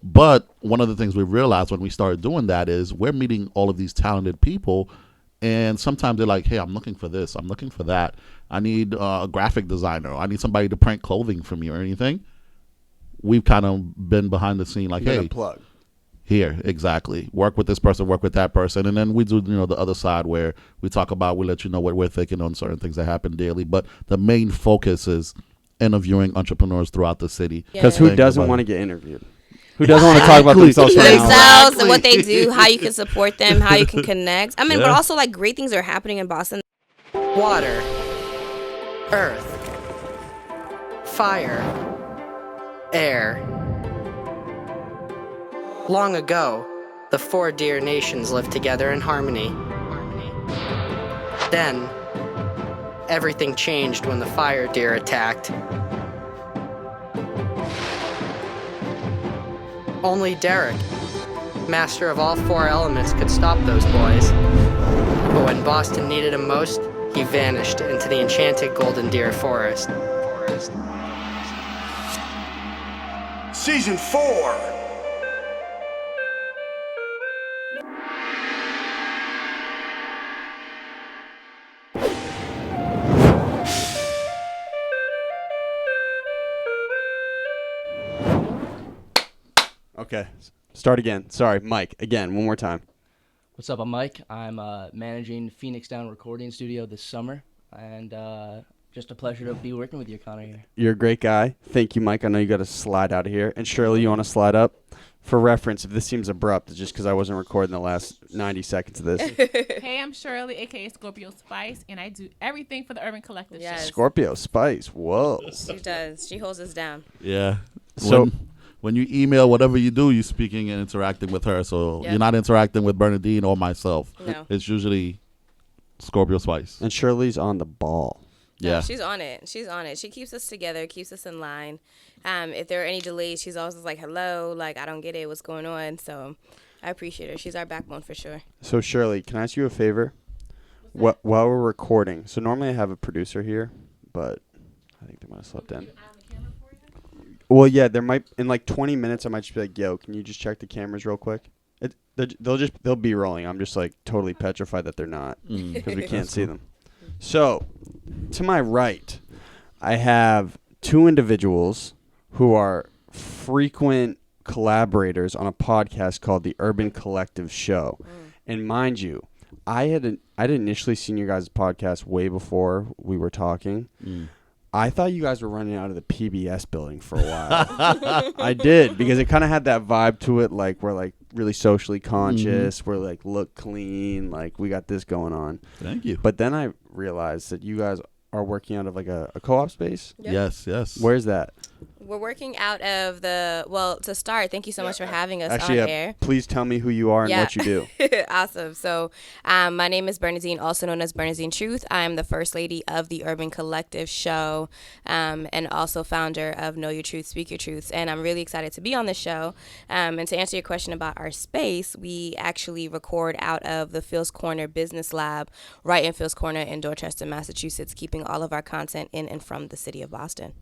But one of the things we realized when we started doing that is we're meeting all of these talented people, and sometimes they're like, hey, I'm looking for this, I'm looking for that. I need a graphic designer. I need somebody to print clothing for me or anything. We've kind of been behind the scene like, hey, plug. Here, exactly. Work with this person, work with that person. And then we do, the other side where we talk about, we let you know what we're thinking on certain things that happen daily. But the main focus is interviewing entrepreneurs throughout the city. Because who doesn't want to get interviewed? Who doesn't want to talk about themselves right now? Themselves and what they do, how you can support them, how you can connect. I mean, but also like great things are happening in Boston. Water, earth, fire, air. Long ago, the 4 deer nations lived together in harmony. Then, everything changed when the fire deer attacked. Only Derek, master of all 4 elements, could stop those boys. But when Boston needed him most, he vanished into the enchanted golden deer forest. Season 4. Okay, start again. Sorry, Mike. Again, one more time. What's up? I'm Mike. I'm managing Phoenix Down Recording Studio this summer, and just a pleasure to be working with you, Connor, here. You're a great guy. Thank you, Mike. I know you got to slide out of here. And Shirley, you want to slide up? For reference, if this seems abrupt, it's just because I wasn't recording the last 90 seconds of this. Hey, I'm Shirley, a.k.a. Scorpio Spice, and I do everything for the Urban Collective. Yes. Scorpio Spice. Whoa. She does. She holds us down. Yeah. So when you email, whatever you do, you're speaking and interacting with her. So you're not interacting with Bernadine or myself. No. It's usually Scorpio Spice. And Shirley's on the ball. Yeah. No, she's on it. She's on it. She keeps us together, keeps us in line. If there are any delays, she's always like, hello, like, I don't get it, what's going on? So I appreciate her. She's our backbone for sure. So, Shirley, can I ask you a favor? While we're recording, so normally I have a producer here, but I think they might have slept in. Well, yeah, there might, in like 20 minutes, I might just be like, yo, can you just check the cameras real quick? They'll be rolling. I'm just like totally petrified that they're not because we can't see them. So, to my right, I have 2 individuals who are frequent collaborators on a podcast called the Urban Collective Show. And mind you, I'd initially seen your guys' podcast way before we were talking. I thought you guys were running out of the PBS building for a while. I did, because it kind of had that vibe to it, like we're like really socially conscious, we're like look clean, like we got this going on. Thank you. But then I realized that you guys are working out of like a co-op space. Yep. Yes. Where's that? We're working out of to start, thank you so much for having us Actually, on air. Please tell me who you are and what you do. Awesome. So my name is Bernadine, also known as Bernadine Truth. I'm the first lady of the Urban Collective Show, and also founder of Know Your Truth, Speak Your Truths. And I'm really excited to be on this show. And to answer your question about our space, we actually record out of the Phil's Corner Business Lab right in Phil's Corner in Dorchester, Massachusetts, keeping all of our content in and from the city of Boston.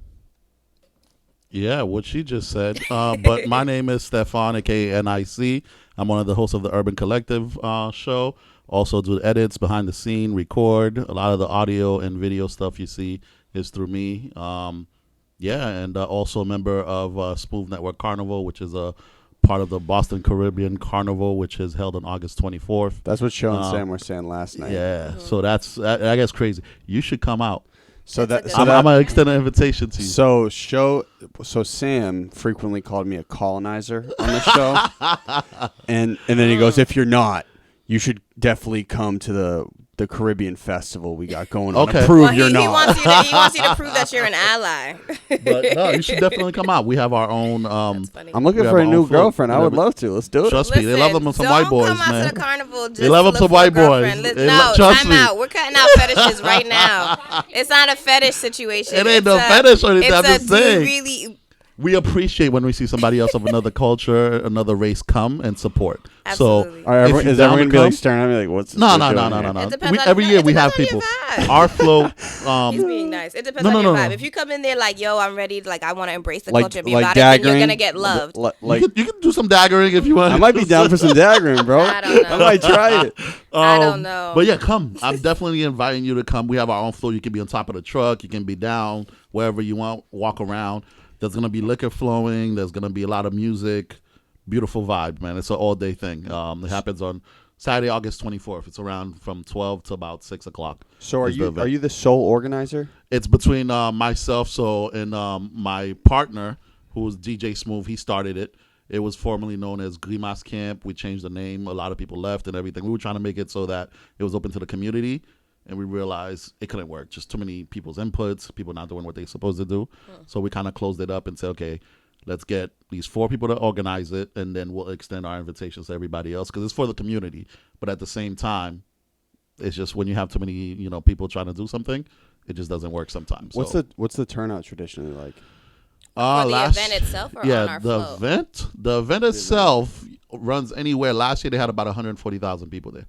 Yeah, what she just said. But my name is Stephane, a.k.a. NIC. I'm one of the hosts of the Urban Collective show. Also do edits, behind the scene, record. A lot of the audio and video stuff you see is through me. And also a member of Smooth Network Carnival, which is a part of the Boston Caribbean Carnival, which is held on August 24th. That's what Show and Sam were saying last night. Yeah, so that's, I guess, crazy. You should come out. So I'm gonna extend an invitation to you. So Sam frequently called me a colonizer on the show, and then he goes, if you're not, you should definitely come to the Caribbean festival we got going on. Okay. Prove you're not. He wants you to prove that you're an ally. But no, you should definitely come out. We have our own. That's funny. I'm looking for a new girlfriend. I would love to. Let's do it. Trust me, they love them some white boys, man. Don't come out to the carnival just they love them to some look for a white boys. girlfriend. No, time out. We're cutting out fetishes right now. It's not a fetish situation. It ain't no fetish or anything. I'm just saying. we appreciate when we see somebody else of another culture, another race come and support. Absolutely. So All right, if you're is down everyone to gonna be like come- staring at me like, what's this No, dude no, no, doing no, here? no, no. It depends on- Every year it we have depends on people. your vibe. Our flow. He's being nice. It depends No, on no, your no, vibe. no. If you come in there like, yo, I'm ready, like I want to embrace the Like, culture, be like about it, then you're daggering? gonna get loved. Like, you can do some daggering if you want. I might be down for some daggering, bro. I don't know. I might try it. I don't know. But yeah, come. I'm definitely inviting you to come. We have our own floor. You can be on top of the truck. You can be down wherever you want. Walk around. There's gonna be liquor flowing. There's gonna be a lot of music. Beautiful vibe, man. It's an all day thing. It happens on Saturday, August 24th. It's around from 12 to about 6 o'clock. So is the event. are you the sole organizer? It's between myself, and my partner, who's DJ Smooth. He started it. It was formerly known as Grimas Camp. We changed the name. A lot of people left and everything. We were trying to make it so that it was open to the community, and we realized it couldn't work. Just too many people's inputs, people not doing what they're supposed to do. So we kind of closed it up and said, okay, let's get these 4 people to organize it, and then we'll extend our invitations to everybody else because it's for the community. But at the same time, it's just when you have too many, people trying to do something, it just doesn't work sometimes. What's the turnout traditionally like? For the event itself or on our float? The event itself runs anywhere. Last year they had about 140,000 people there.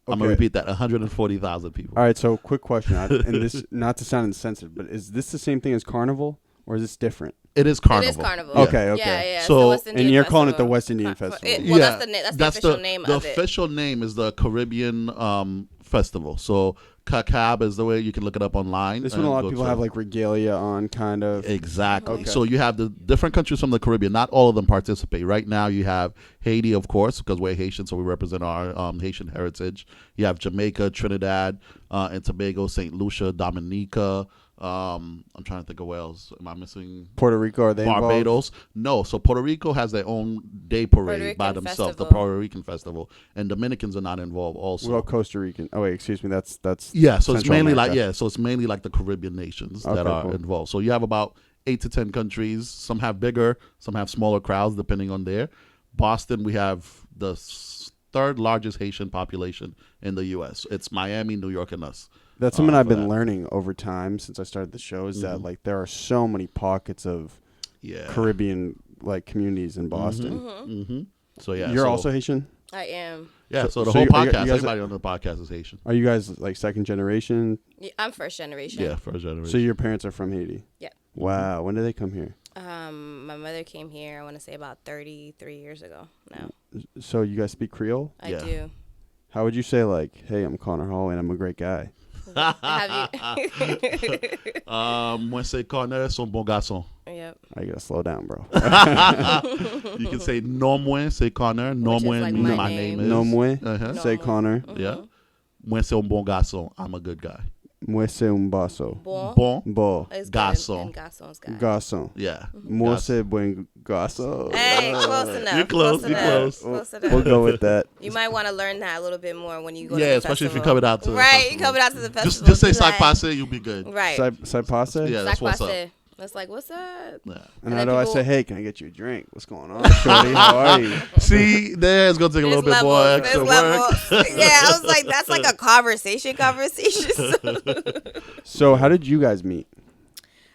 I'm gonna repeat that: 140,000 people. All right, so quick question, and this not to sound insensitive, but is this the same thing as Carnival, or is this different? It is Carnival. It is Carnival. Yeah. Okay. Yeah. So- West Indian And you're calling it the Festival. West Indian Festival. Well, that's the official name the of it. official name is the Caribbean Festival. So CACAB is the way you can look it up online. This one, a lot of people have like regalia on, kind of. Exactly. Okay. So you have the different countries from the Caribbean. Not all of them participate. Right now you have Haiti, of course, because we're Haitian, so we represent our Haitian heritage. You have Jamaica, Trinidad, and Tobago, St. Lucia, Dominica. I'm trying to think of where else. Am I missing? Puerto Rico, are they involved? Barbados. No. So Puerto Rico has their own day parade by Rican themselves, the festival. Puerto Rican festival. And Dominicans are not involved also. Well, Costa Rican. Oh wait, excuse me. That's Yeah, so it's Central mainly America. so it's mainly like the Caribbean nations that Okay, are cool. involved. So you have about 8 to 10 countries. Some have bigger, some have smaller crowds depending on there. Boston, we have the third largest Haitian population in the U.S. It's Miami, New York, and us. That's something I've for been that. learning over time since I started the show. Is that like there are so many pockets of Yeah. Caribbean like communities in Boston. Mm-hmm. So yeah, You're so, also Haitian. I am. yeah. So the so whole you guys- podcast, you guys- everybody on the podcast is Haitian. Are you guys like second generation? Yeah, I'm first generation. Yeah, first generation. So your parents are from Haiti. Yeah. Wow. When did they come here? My mother came here, I want to say about 33 years ago now. So you guys speak Creole? I Yeah. do. How would you say like, "Hey, I'm Connor Hall and I'm a great guy"? Have you? Moi c'est Connor, son bon garçon. Yep. I gotta slow down, bro. You can say non moi c'est Connor. Non Which is moi like means my my name. name is. No moi. Uh-huh. Say Connor. Yeah. Moi c'est un bon garçon. I'm a good guy. Moi c'est un basso. Bon. Bon Bon. Is good, Garçon. and garçon's guy. Garçon. Yeah. Moi Garçon. c'est buen garçon. Hey, close enough. You're close, you're enough. close. Close We'll enough. go with that. You might want to learn that a little bit more when you go to Yeah, the especially if you festival. coming out to the Right, festival. you coming out to the festival. Just say Be like- sac passe, you'll be good. Right. Sai passe? Yeah, that's Sac what's up. passe. That's like, what's up? Yeah. And And how then do I people- say, "Hey, can I get you a drink? What's going on, shorty? How are you?" See, there's gonna take a little bit more There's extra work. levels. Yeah, I was like, that's like a conversation. So how did you guys meet?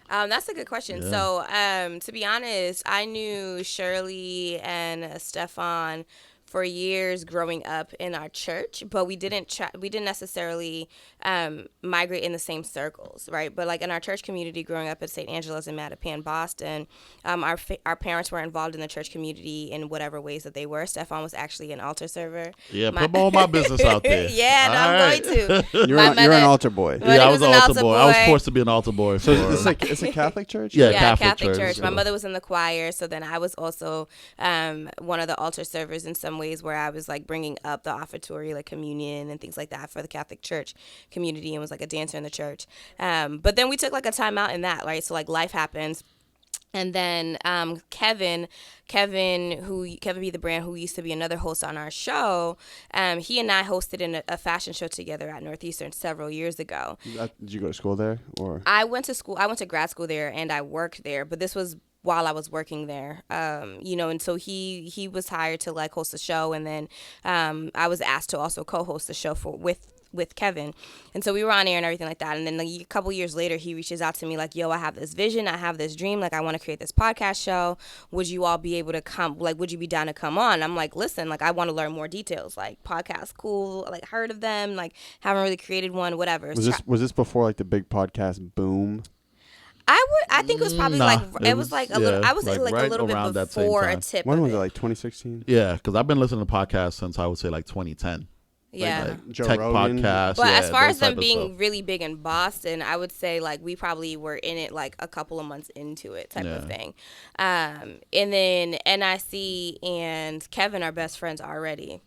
That's a good question. Yeah. So, to be honest, I knew Shirley and Stephane for years growing up in our church, but we didn't necessarily migrate in the same circles, right? But like in our church community, growing up at St. Angela's in Mattapan, Boston, our parents were involved in the church community in whatever ways that they were. Stephane was actually an altar server. Yeah, put all my business out there. Yeah, no, All I'm right. going to. You're My an mother- altar boy. Well, Yeah, he I was was an an altar altar boy. I was boy. forced to be an altar boy. So for, it's a Catholic church. Yeah, Yeah, Catholic church. My mother was in the choir, so then I was also one of the altar servers in some ways, where I was like bringing up the offertory, like communion and things like that for the Catholic church community, and was like a dancer in the church. But then we took like a time out in that, right? So like life happens. And then Kevin be the brand, who used to be another host on our show, he and I hosted in a fashion show together at Northeastern several years ago. Did you go to school there, or? I went to grad school there and I worked there, but this was while I was working there, and so he was hired to like host the show, and then I was asked to also co-host the show with Kevin. And so we were on air and everything like that. And then a couple years later, he reaches out to me like, yo, I have this vision. I have this dream. Like, I want to create this podcast show. Would you all be able to come? Like, would you be down to come on? I'm like, listen, like, I want to learn more details. Like, podcast, cool. Like, heard of them. Like, haven't really created one, whatever. Was this before like the big podcast boom? I think it was probably it was like a little. I would say like right a little around bit that same before time. a tip. When of was it? it. Like 2016? Yeah, because I've been listening to podcasts since I would say like 2010. Yeah. Like Joe Tech Rogan. podcasts. But yeah, as far those as them type of being stuff. really big in Boston, I would say like we probably were in it like a couple of months into it type of thing. And then NIC and Kevin are best friends already.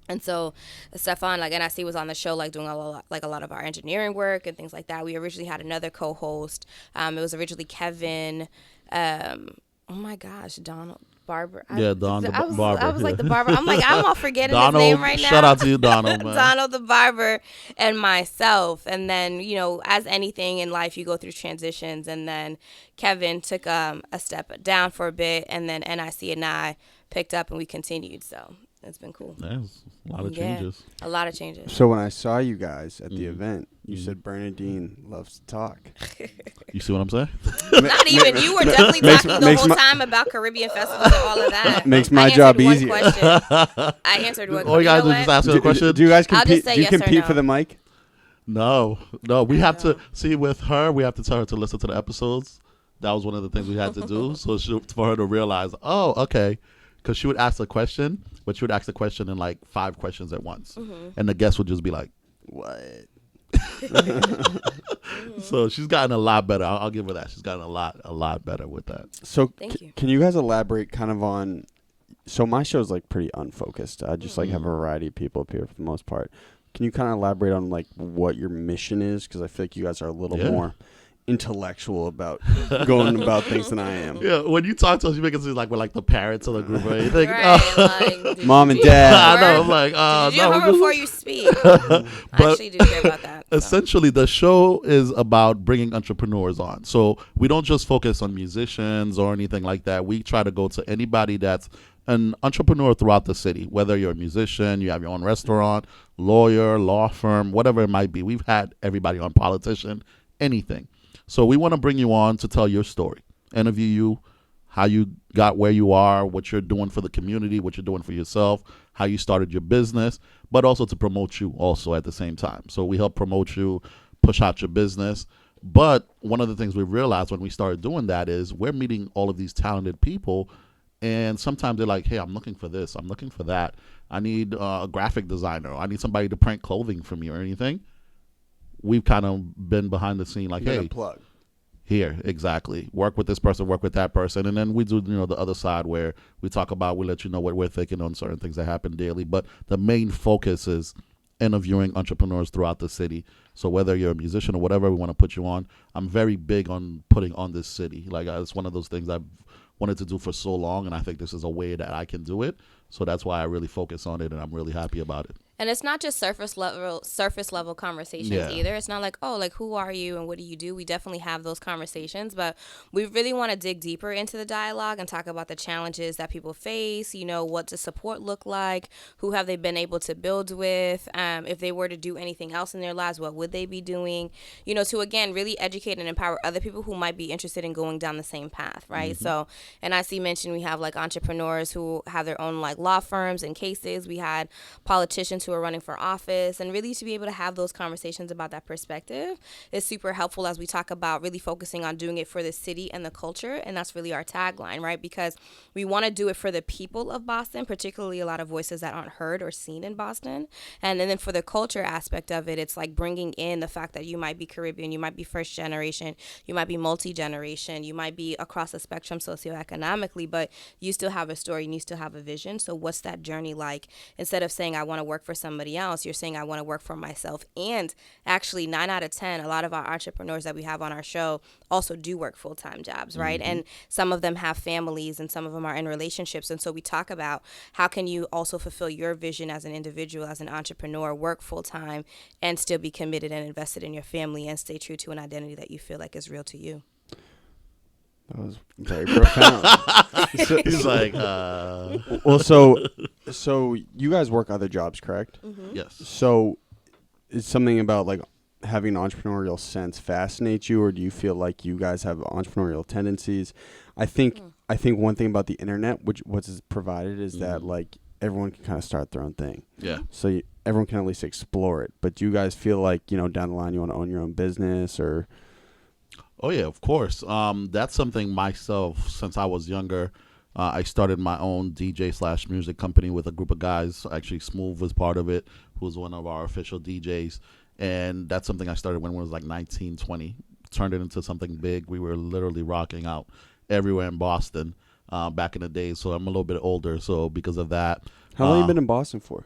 And so Stephane, like NIC was on the show, like doing a lot of our engineering work and things like that. We originally had another co-host. It was originally Kevin. Oh my gosh, Donald Barber. Don the Barber. I was like the Barber. I'm like, I'm all forgetting Donald, his name right now. shout out to you, Donald, man. Donald the Barber and myself. And then, you know, as anything in life, you go through transitions. And then Kevin took a step down for a bit. And then NIC and I picked up and we continued. So it's been cool. There's a lot of changes. A lot of changes. So when I saw you guys at the event, you said Bernadine loves to talk. You see what I'm saying? Not even. You were definitely talking the whole time about Caribbean festivals and all of that. Makes my I job answered one easier. question. I answered one question. All you guys know do is just what? ask me a question. Do you guys I'll just compete? say Do you yes or compete no. for the mic? No. We have to see with her. We have to tell her to listen to the episodes. That was one of the things we had to do. So for her to realize, oh, okay, because she would ask a question, but she would ask the question in like 5 questions at once, and the guest would just be like, What? So she's gotten a lot better. I'll give her that. She's gotten a lot better with that. So Thank you. can you guys elaborate kind of on? So my show's like pretty unfocused. I just like have a variety of people up here for the most part. Can you kind of elaborate on like what your mission is? Because I feel like you guys are a little more intellectual about going about things than I am. Yeah, when you talk to us, you make it seem like we're like the parents of the group or anything. Right, like, Mom and I dad. know. I'm like, did you no. remember before you speak? I actually do care about that. So. Essentially, the show is about bringing entrepreneurs on. So we don't just focus on musicians or anything like that. We try to go to anybody that's an entrepreneur throughout the city, whether you're a musician, you have your own restaurant, lawyer, law firm, whatever it might be. We've had everybody on, politician, anything. So we want to bring you on to tell your story, interview you, how you got where you are, what you're doing for the community, what you're doing for yourself, how you started your business, but also to promote you also at the same time. So we help promote you, push out your business. But one of the things we realized when we started doing that is we're meeting all of these talented people, and sometimes they're like, hey, I'm looking for this, I'm looking for that. I need a graphic designer. I need somebody to print clothing for me or anything. We've kind of been behind the scene like, hey, plug. here, exactly. Work with this person, work with that person. And then we do, the other side where we talk about, we let you know what we're thinking on certain things that happen daily. But the main focus is interviewing entrepreneurs throughout the city. So whether you're a musician or whatever, we want to put you on. I'm very big on putting on this city. Like, it's one of those things I've wanted to do for so long, and I think this is a way that I can do it. So that's why I really focus on it, and I'm really happy about it. And it's not just surface level conversations either. It's not like, oh, like, who are you and what do you do? We definitely have those conversations, but we really want to dig deeper into the dialogue and talk about the challenges that people face, what does support look like, who have they been able to build with, if they were to do anything else in their lives, what would they be doing, to, again, really educate and empower other people who might be interested in going down the same path, right? So, and I see mentioned we have, like, entrepreneurs who have their own, like, law firms and cases. We had politicians who are running for office, and really to be able to have those conversations about that perspective is super helpful as we talk about really focusing on doing it for the city and the culture. And that's really our tagline, right? Because we want to do it for the people of Boston, particularly a lot of voices that aren't heard or seen in Boston. And then for the culture aspect of it, it's like bringing in the fact that you might be Caribbean, you might be first generation, you might be multi-generation, you might be across the spectrum socioeconomically, but you still have a story and you still have a vision. So what's that journey like? Instead of saying I want to work for somebody else, you're saying I want to work for myself. And actually 9 out of 10, a lot of our entrepreneurs that we have on our show also do work full-time jobs, right? And some of them have families and some of them are in relationships. And so we talk about how can you also fulfill your vision as an individual, as an entrepreneur, work full-time and still be committed and invested in your family and stay true to an identity that you feel like is real to you. That was very profound. He's like, Well, so you guys work other jobs, correct? yes. So is something about like having an entrepreneurial sense fascinates you, or do you feel like you guys have entrepreneurial tendencies? I think one thing about the internet, which what's provided, is that like everyone can kind of start their own thing. Yeah. So everyone can at least explore it. But do you guys feel like, down the line you want to own your own business or? Oh yeah, of course. That's something myself. Since I was younger, I started my own DJ/music company with a group of guys. Actually, Smooth was part of it, who's one of our official DJs. And that's something I started when I was like 19, 20. Turned it into something big. We were literally rocking out everywhere in Boston back in the day. So I'm a little bit older. So because of that. How long have you been in Boston for?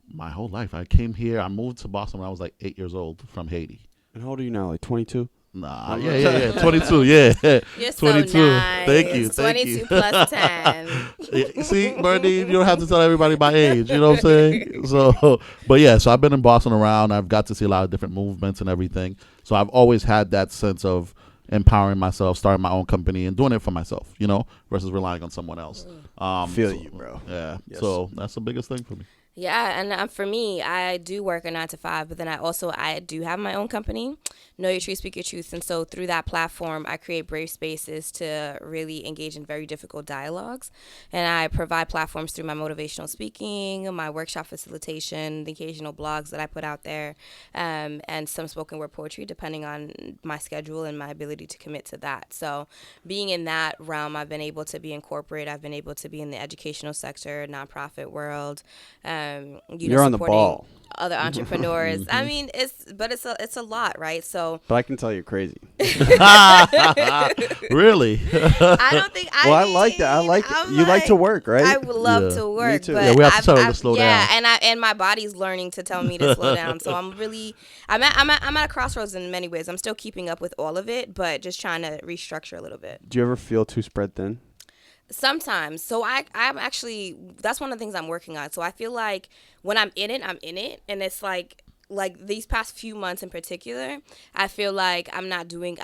My whole life. I came here. I moved to Boston when I was like 8 years old from Haiti. And how old are you now? Like 22? Nah, yeah. 22, yeah. You're 22. So nice. Thank you. 22 plus 10. See, Bernadine, you don't have to tell everybody my age. You know what I'm saying? So, but yeah, so I've been in Boston around. I've got to see a lot of different movements and everything. So I've always had that sense of empowering myself, starting my own company, and doing it for myself, versus relying on someone else. Feel you, bro. Yeah. Yes. So that's the biggest thing for me. Yeah, and for me, I do work a 9 to 5, but then I do have my own company, Know Your Truth, Speak Your Truth, and so through that platform, I create brave spaces to really engage in very difficult dialogues, and I provide platforms through my motivational speaking, my workshop facilitation, the occasional blogs that I put out there, and some spoken word poetry, depending on my schedule and my ability to commit to that. So being in that realm, I've been able to be in corporate, I've been able to be in the educational sector, nonprofit world. You're on the ball. Other entrepreneurs. I mean, it's a lot, right? So, but I can tell you're crazy. Really? I don't think. I like that. You like to work, right? I would love to work. Me too. But yeah, we have to tell her to slow down. Yeah, and my body's learning to tell me to slow down. So I'm at a crossroads in many ways. I'm still keeping up with all of it, but just trying to restructure a little bit. Do you ever feel too spread thin? Sometimes. So I'm actually, that's one of the things I'm working on. So I feel like when I'm in it. And it's like these past few months in particular, I feel like I've been doing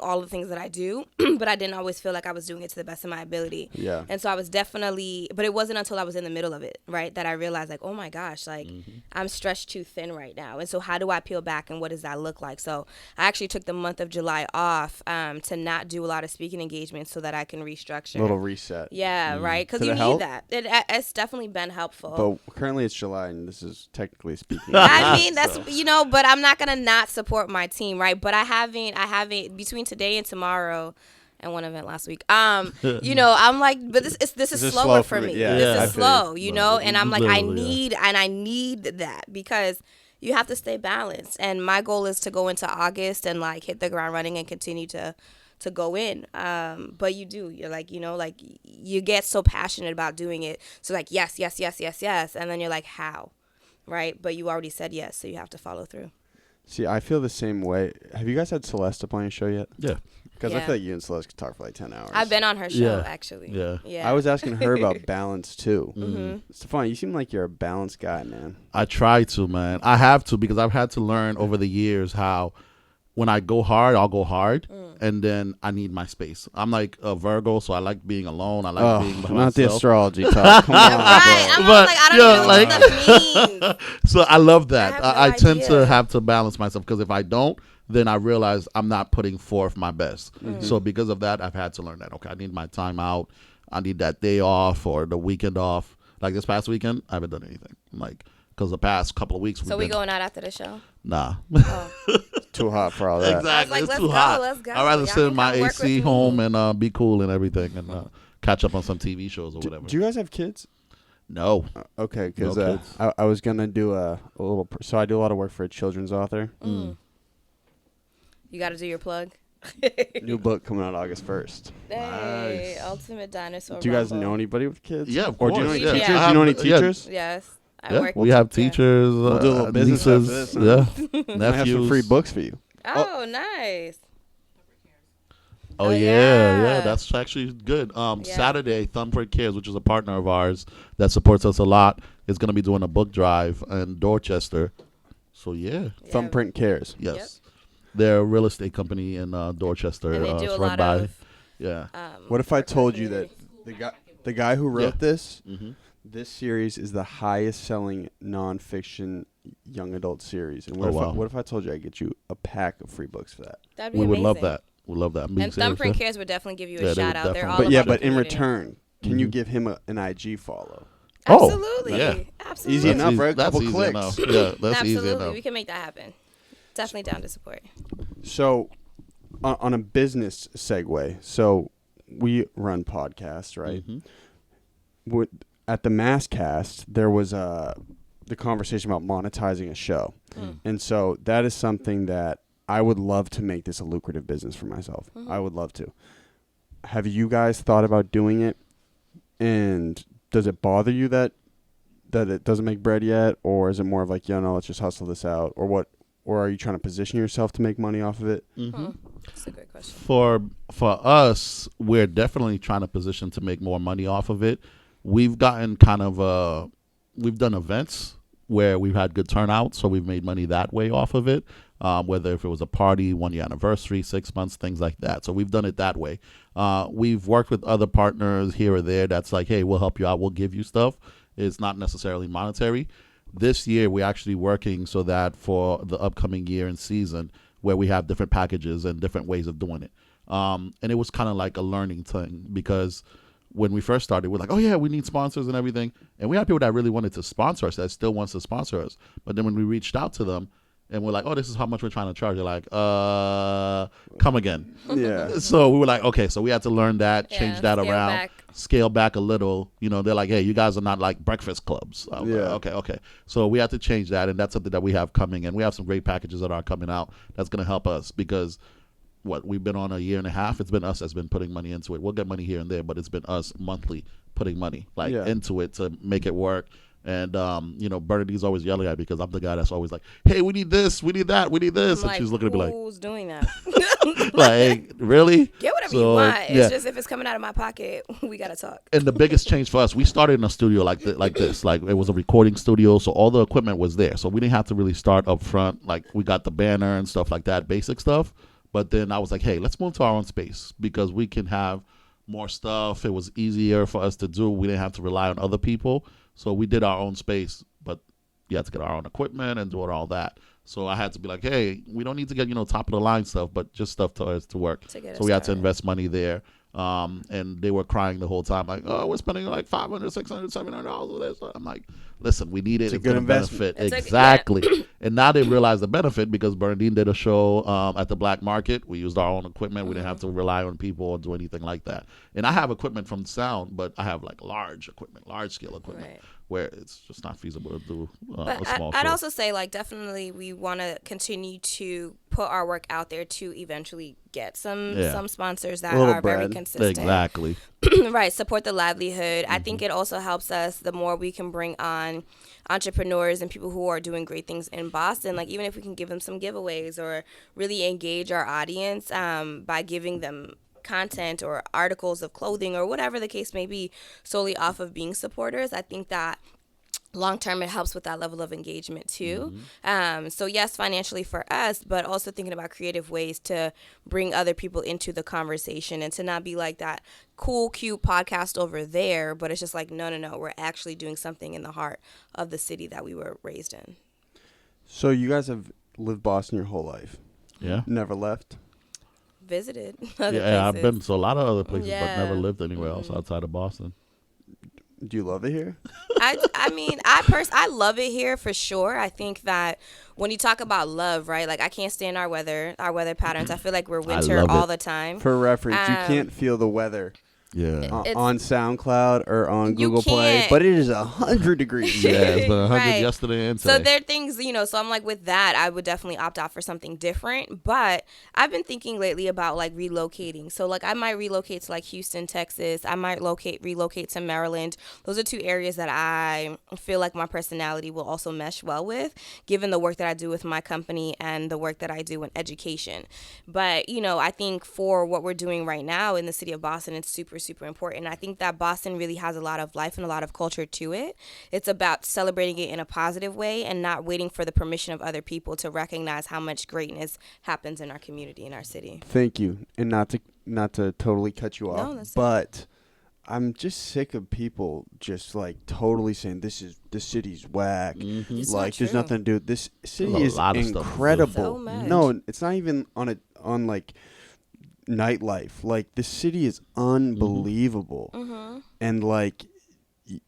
all the things that I do, but I didn't always feel like I was doing it to the best of my ability. Yeah. And so I was definitely, but it wasn't until I was in the middle of it, right, that I realized like, oh my gosh, like I'm stretched too thin right now. And so how do I peel back and what does that look like? So I actually took the month of July off to not do a lot of speaking engagements so that I can restructure. A little reset. Yeah, right, because you need that. It's definitely been helpful. But currently it's July and this is technically speaking. I mean, that's, but I'm not going to not support my team, right? But I haven't, between today and tomorrow, and one event last week, I'm like, but this is slower for me. Yeah. This I is feel slow, and I'm like, I Literally, need that because you have to stay balanced. And my goal is to go into August and like hit the ground running and continue to go in. But you're like, you get so passionate about doing it. So like, yes. And then you're like, how? Right, but you already said yes, so you have to follow through. See, I feel the same way. Have you guys had Celeste up on your show yet? Yeah. Because I feel like you and Celeste could talk for like 10 hours. I've been on her show, actually. Yeah. I was asking her about balance, too. Mm-hmm. Stephane, you seem like you're a balanced guy, man. I try to, man. I have to because I've had to learn over the years how when I go hard, I'll go hard, and then I need my space. I'm like a Virgo, so I like being alone. I like being by not myself. the astrology talk. Come on, Right, bro. I'm like, I don't know what that means. So I love that. I have no I tend idea. to have to balance myself because if I don't, then I realize I'm not putting forth my best. So because of that, I've had to learn that. Okay, I need my time out. I need that day off or the weekend off. Like this past weekend, I haven't done anything. Like because the past couple of weeks. So we going out after the show? Nah. Oh. Too hot for all that. Exactly. I was like, It's too let's go, hot. let's go. I'd rather Y'all sit in can my come work AC with home me. and be cool and everything and catch up on some TV shows or whatever. Do you guys have kids? No. Okay, because No kids. I was going to do a little... So I do a lot of work for a children's author. You got to do your plug. New book coming out August 1st. Hey, Nice. Ultimate Dinosaur. Do you guys Rumble. know anybody with kids? Yeah, of Or course. do you know any Yeah. teachers? Yeah. Do you know any Yeah. teachers? Yes. I Yeah, work we have yeah. teachers, We'll do a little business nieces, after this, yeah, I have nephews. some free books for you. Oh, nice. Oh Oh, yeah, yeah. yeah, that's actually good. Yeah. Saturday, Thumbprint Cares, which is a partner of ours that supports us a lot, is going to be doing a book drive in Dorchester. So yeah, Thumbprint Cares. yes, they're a real estate company in Dorchester. And they do it's a run lot of. yeah. What if I told you that the guy who wrote this, This series is the highest selling nonfiction young adult series. And Oh, wow. what if I told you I get you a pack of free books for that? That'd be We would amazing. love that. We love that. And Thumbprint Cares would definitely give you Yeah, a they would shout out. They're definitely. all But about yeah, the but in community. return, can you give him an IG follow? Oh, Absolutely. yeah. Absolutely. Easy enough, right? That's Couple easy clicks. enough. Yeah, that's easy Absolutely. enough. We can make that happen. Definitely down to support. So, on a business segue, so we run podcasts, right? At the MASSCast, there was the conversation about monetizing a show. And so that is something that I would love to make this a lucrative business for myself. I would love to. Have you guys thought about doing it? And does it bother you that it doesn't make bread yet? Or is it more of like, no, let's just hustle this out? Or what? Or are you trying to position yourself to make money off of it? That's a great question. For us, we're definitely trying to position to make more money off of it. We've gotten kind of we've done events where we've had good turnout, so we've made money that way off of it. Whether if it was a party, 1 year anniversary, 6 months, things like that. So we've done it that way. We've worked with other partners here or there. That's like, hey, we'll help you out. We'll give you stuff. It's not necessarily monetary. This year, we're actually working so that for the upcoming year and season, where we have different packages and different ways of doing it. And it was kind of like a learning thing because when we first started, we're like, oh, yeah, we need sponsors and everything. And we had people that really wanted to sponsor us, that still wants to sponsor us. But then when we reached out to them and we're like, oh, this is how much we're trying to charge, they're like, come again. Yeah. So we were like, okay, so we had to learn that, Yeah, change that scale around, back. scale back a little. You know, they're like, hey, you guys are not like breakfast clubs. Yeah. Okay. So we had to change that, and that's something that we have coming. And we have some great packages that are coming out that's going to help us because we've been on a year and a half. It's been us that's been putting money into it. We'll get money here and there, but it's been us monthly putting money into it to make it work. And, Bernadine's always yelling at me because I'm the guy that's always like, hey, we need this, we need that, we need this. I'm And she's looking at me like, who's doing that? like, really? Get whatever So, you want. It's yeah. just if it's coming out of my pocket, we got to talk. And the biggest change for us, we started in a studio like this. Like, it was a recording studio, so all the equipment was there. So we didn't have to really start up front. Like, we got the banner and stuff like that, basic stuff. But then I was like, hey, let's move to our own space because we can have more stuff. It was easier for us to do. We didn't have to rely on other people. So we did our own space, but you had to get our own equipment and do all that. So I had to be like, hey, we don't need to get, top of the line stuff, but just stuff to us to work. To get So us we had to started. invest money there. And they were crying the whole time, like, oh, we're spending like $500, $600, $700 for this. I'm like, listen, we need it. It's a It's good going to investment. benefit. It's Exactly. And now they realize the benefit because Bernadine did a show at the Black Market. We used our own equipment. We didn't have to rely on people or do anything like that. And I have equipment from sound, but I have like large scale equipment. Right. Where it's just not feasible to do But a small I'd show. also say, like, definitely we want to continue to put our work out there to eventually get some sponsors that A little are very bread. consistent. Exactly. Right, support the livelihood. I think it also helps us the more we can bring on entrepreneurs and people who are doing great things in Boston. Like, even if we can give them some giveaways or really engage our audience by giving them content or articles of clothing or whatever the case may be solely off of being supporters, I think that long term it helps with that level of engagement too. So yes, financially for us, but also thinking about creative ways to bring other people into the conversation and to not be like that cool cute podcast over there, but it's just like no, we're actually doing something in the heart of the city that we were raised in. So you guys have lived Boston your whole life. Yeah. Never left. Visited other Yeah, I've places. been to a lot of other places, but never Yeah. lived anywhere else outside of Boston. Do you love it here? I mean, I love it here for sure. I think that when you talk about love, right? Like, I can't stand our weather patterns. I feel like we're winter love all it. the time. For reference, you Um, can't feel the weather Yeah. on SoundCloud or on You Google Play, can't. but it is 100 degrees. Yeah, it's been 100 Right. yesterday and today. So there are things, so I'm like, with that, I would definitely opt out for something different. But I've been thinking lately about like relocating. So like I might relocate to like Houston, Texas. I might relocate to Maryland. Those are two areas that I feel like my personality will also mesh well with, given the work that I do with my company and the work that I do in education. But, I think for what we're doing right now in the city of Boston, it's super, super important. I think that Boston really has a lot of life and a lot of culture to it. It's about celebrating it in a positive way and not waiting for the permission of other people to recognize how much greatness happens in our community, in our city. Thank you, and not to totally cut you off, that's but I'm just sick of people just like totally saying this city's whack. It's Like not there's true. nothing to do. This city There's a is lot of stuff to do. incredible. So much. No, it's not even on like nightlife. Like this city is unbelievable. And like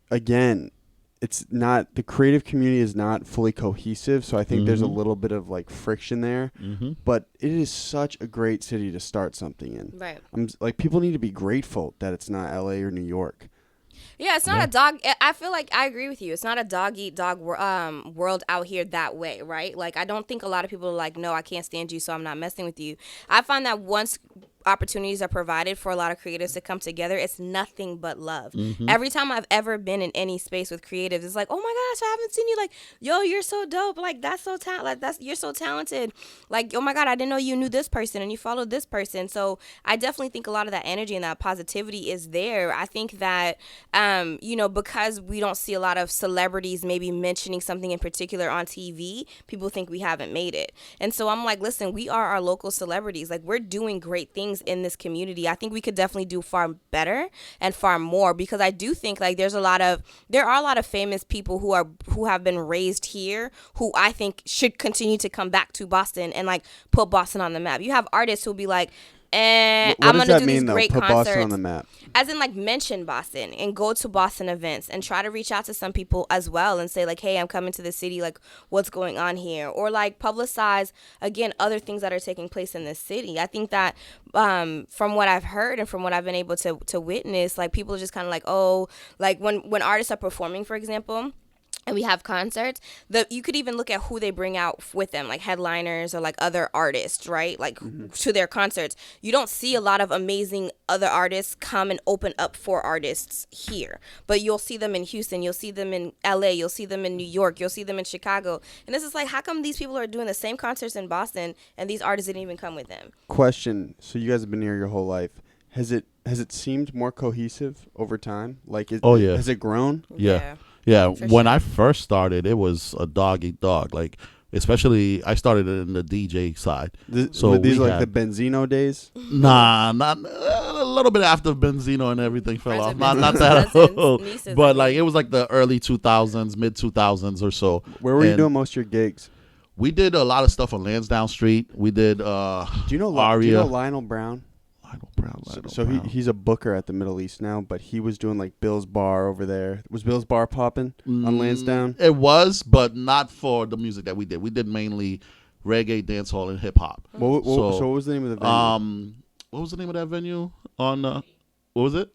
again, it's not, the creative community is not fully cohesive, so I think there's a little bit of like friction there. But it is such a great city to start something in. Right. Like people need to be grateful that it's not LA or New York. Yeah, it's not a dog. I feel like I agree with you. It's not a dog eat dog world out here that way, right? Like I don't think a lot of people are like, no, I can't stand you, so I'm not messing with you. I find that once opportunities are provided for a lot of creatives to come together, it's nothing but love. Every time I've ever been in any space with creatives, it's like, oh my gosh, I haven't seen you. Like, yo, you're so dope. Like that's so you're so talented. Like, oh my God, I didn't know you knew this person and you followed this person. So I definitely think a lot of that energy and that positivity is there. I think that because we don't see a lot of celebrities maybe mentioning something in particular on TV, people think we haven't made it. And so I'm like, listen, we are our local celebrities. Like we're doing great things in this community. I think we could definitely do far better and far more, because I do think like there are a lot of famous people who have been raised here who I think should continue to come back to Boston and like put Boston on the map. You have artists who'll be like, I'm What going does to that do mean these though? great Put concerts. Boston on the map. As in like mention Boston and go to Boston events and try to reach out to some people as well and say like, hey, I'm coming to the city, like what's going on here? Or like publicize, again, other things that are taking place in this city. I think that from what I've heard and from what I've been able to witness, like people are just kind of like, oh, like when artists are performing, for example, and we have concerts, you could even look at who they bring out with them, like headliners or like other artists, right? Like to their concerts. You don't see a lot of amazing other artists come and open up for artists here. But you'll see them in Houston, you'll see them in LA, you'll see them in New York, you'll see them in Chicago. And this is like, how come these people are doing the same concerts in Boston and these artists didn't even come with them? Question. So you guys have been here your whole life. Has it seemed more cohesive over time? Like has it grown? Yeah, For when sure. I first started, it was a dog eat dog. Like, especially I started in the DJ side. So were these we like had- the Benzino days? Nah, not a little bit after Benzino and everything fell Friends off. with Not Benzinos, that cousins, old, nieces, but I like think. it was like the early 2000s, mid 2000s or so. Where were you And doing most of your gigs? We did a lot of stuff on Lansdowne Street. We did Do you know Aria. Lionel Brown? Lionel So Brown. he's a booker at the Middle East now, but he was doing like Bill's Bar over there. Was Bill's Bar popping on Lansdowne? It was, but not for the music that we did. We did mainly reggae, dancehall, and hip hop. So what was the name of the venue? What was the name of that venue? On what was it?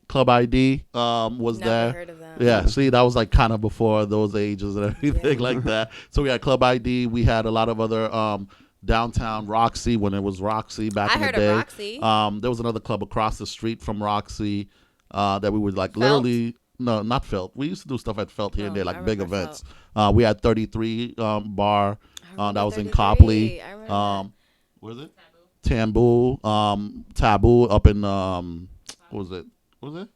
Club ID was Never there. heard of that. Yeah, see, that was like kind of before those ages and everything like that. So we had Club ID. We had a lot of other downtown Roxy when it was Roxy back I in the heard day. of Roxy. There was another club across the street from Roxy that we would like Felt? literally. No, not Felt. We used to do stuff at Felt here and there, like big events. We had 33 bar that was in 33. Copley. I remember What was it? Taboo. Taboo up in what was it?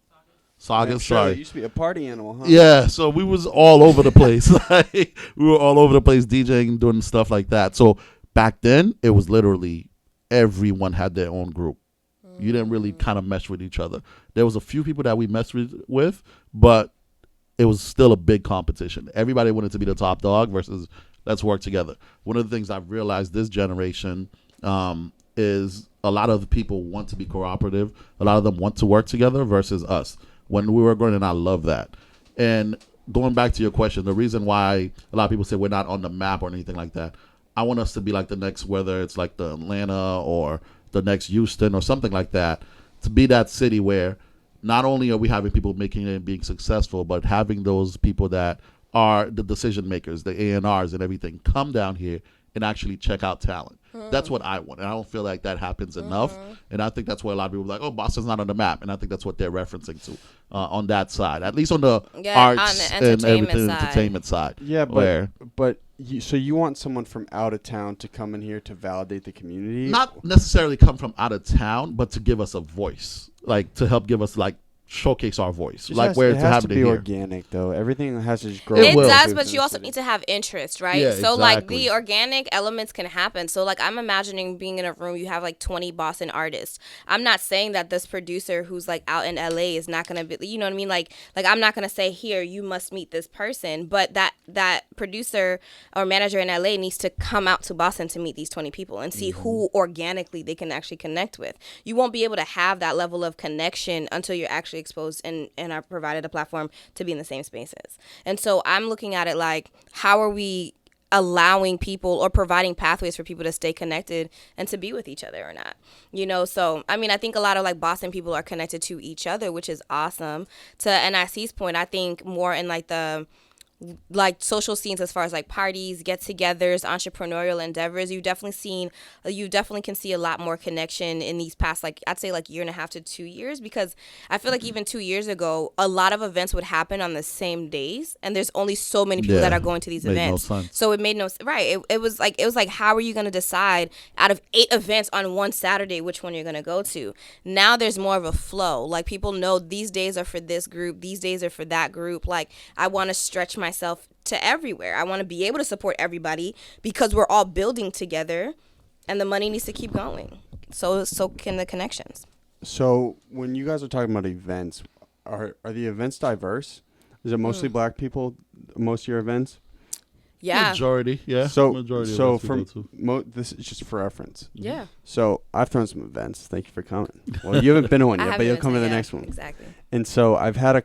Saugus. Sure, Sorry. it used to be a party animal, huh? Yeah, so we was all over the place. Like, we were all over the place DJing, doing stuff like that. So back then, it was literally everyone had their own group. You didn't really kind of mesh with each other. There was a few people that we messed with, but it was still a big competition. Everybody wanted to be the top dog versus let's work together. One of the things I've realized this generation is a lot of the people want to be cooperative. A lot of them want to work together versus us. When we were growing, and I love that. And going back to your question, the reason why a lot of people say we're not on the map or anything like that, I want us to be like the next, whether it's like the Atlanta or the next Houston or something like that, to be that city where not only are we having people making it and being successful, but having those people that are the decision makers, the A&Rs and everything, come down here and actually check out talent. That's what I want. And I don't feel like that happens enough. And I think that's why a lot of people are like, oh, Boston's not on the map. And I think that's what they're referencing to on that side, at least on the arts on the and everything, side. entertainment side. Yeah, where but you want someone from out of town to come in here to validate the community? not necessarily come from out of town, but to give us a voice, like to help give us like showcase our voice. Just Like has, where it to has have to it be here. organic though. Everything has to just grow. It It will. does, but you also need to have interest, right? Yeah, so like exactly. the organic elements can happen. So like I'm imagining being in a room, you have like 20 Boston artists. I'm not saying that this producer who's like out in LA is not gonna be, you know what I mean? Like I'm not gonna say here you must meet this person, but that producer or manager in LA needs to come out to Boston to meet these 20 people and see who organically they can actually connect with. You won't be able to have that level of connection until you're actually exposed and are provided a platform to be in the same spaces. And so I'm looking at it like, how are we allowing people or providing pathways for people to stay connected and to be with each other or not, you know? So I mean, I think a lot of like Boston people are connected to each other, which is awesome. To NIC's point, I think more in like the like social scenes as far as like parties, get-togethers, entrepreneurial endeavors, you definitely can see a lot more connection in these past, like I'd say like 1.5 to 2 years, because I feel like even 2 years ago a lot of events would happen on the same days and there's only so many people Yeah. that are going to these Made no events. sense. So it made no right. It was like how are you going to decide out of 8 events on one Saturday which one you're going to go to? Now there's more of a flow. Like people know these days are for this group, these days are for that group. Like I want to stretch myself to everywhere. I want to be able to support everybody because we're all building together and the money needs to keep going. So can the connections. So when you guys are talking about events, are the events diverse? Is it mostly black people? Most of your events? Yeah. Majority, yeah. So Majority of so us we go from to. this is just for reference. Yeah. So I've thrown some events. Thank you for coming. Well, you haven't been to one I yet, but haven't you'll been come to the yeah, next one. Exactly. And so I've had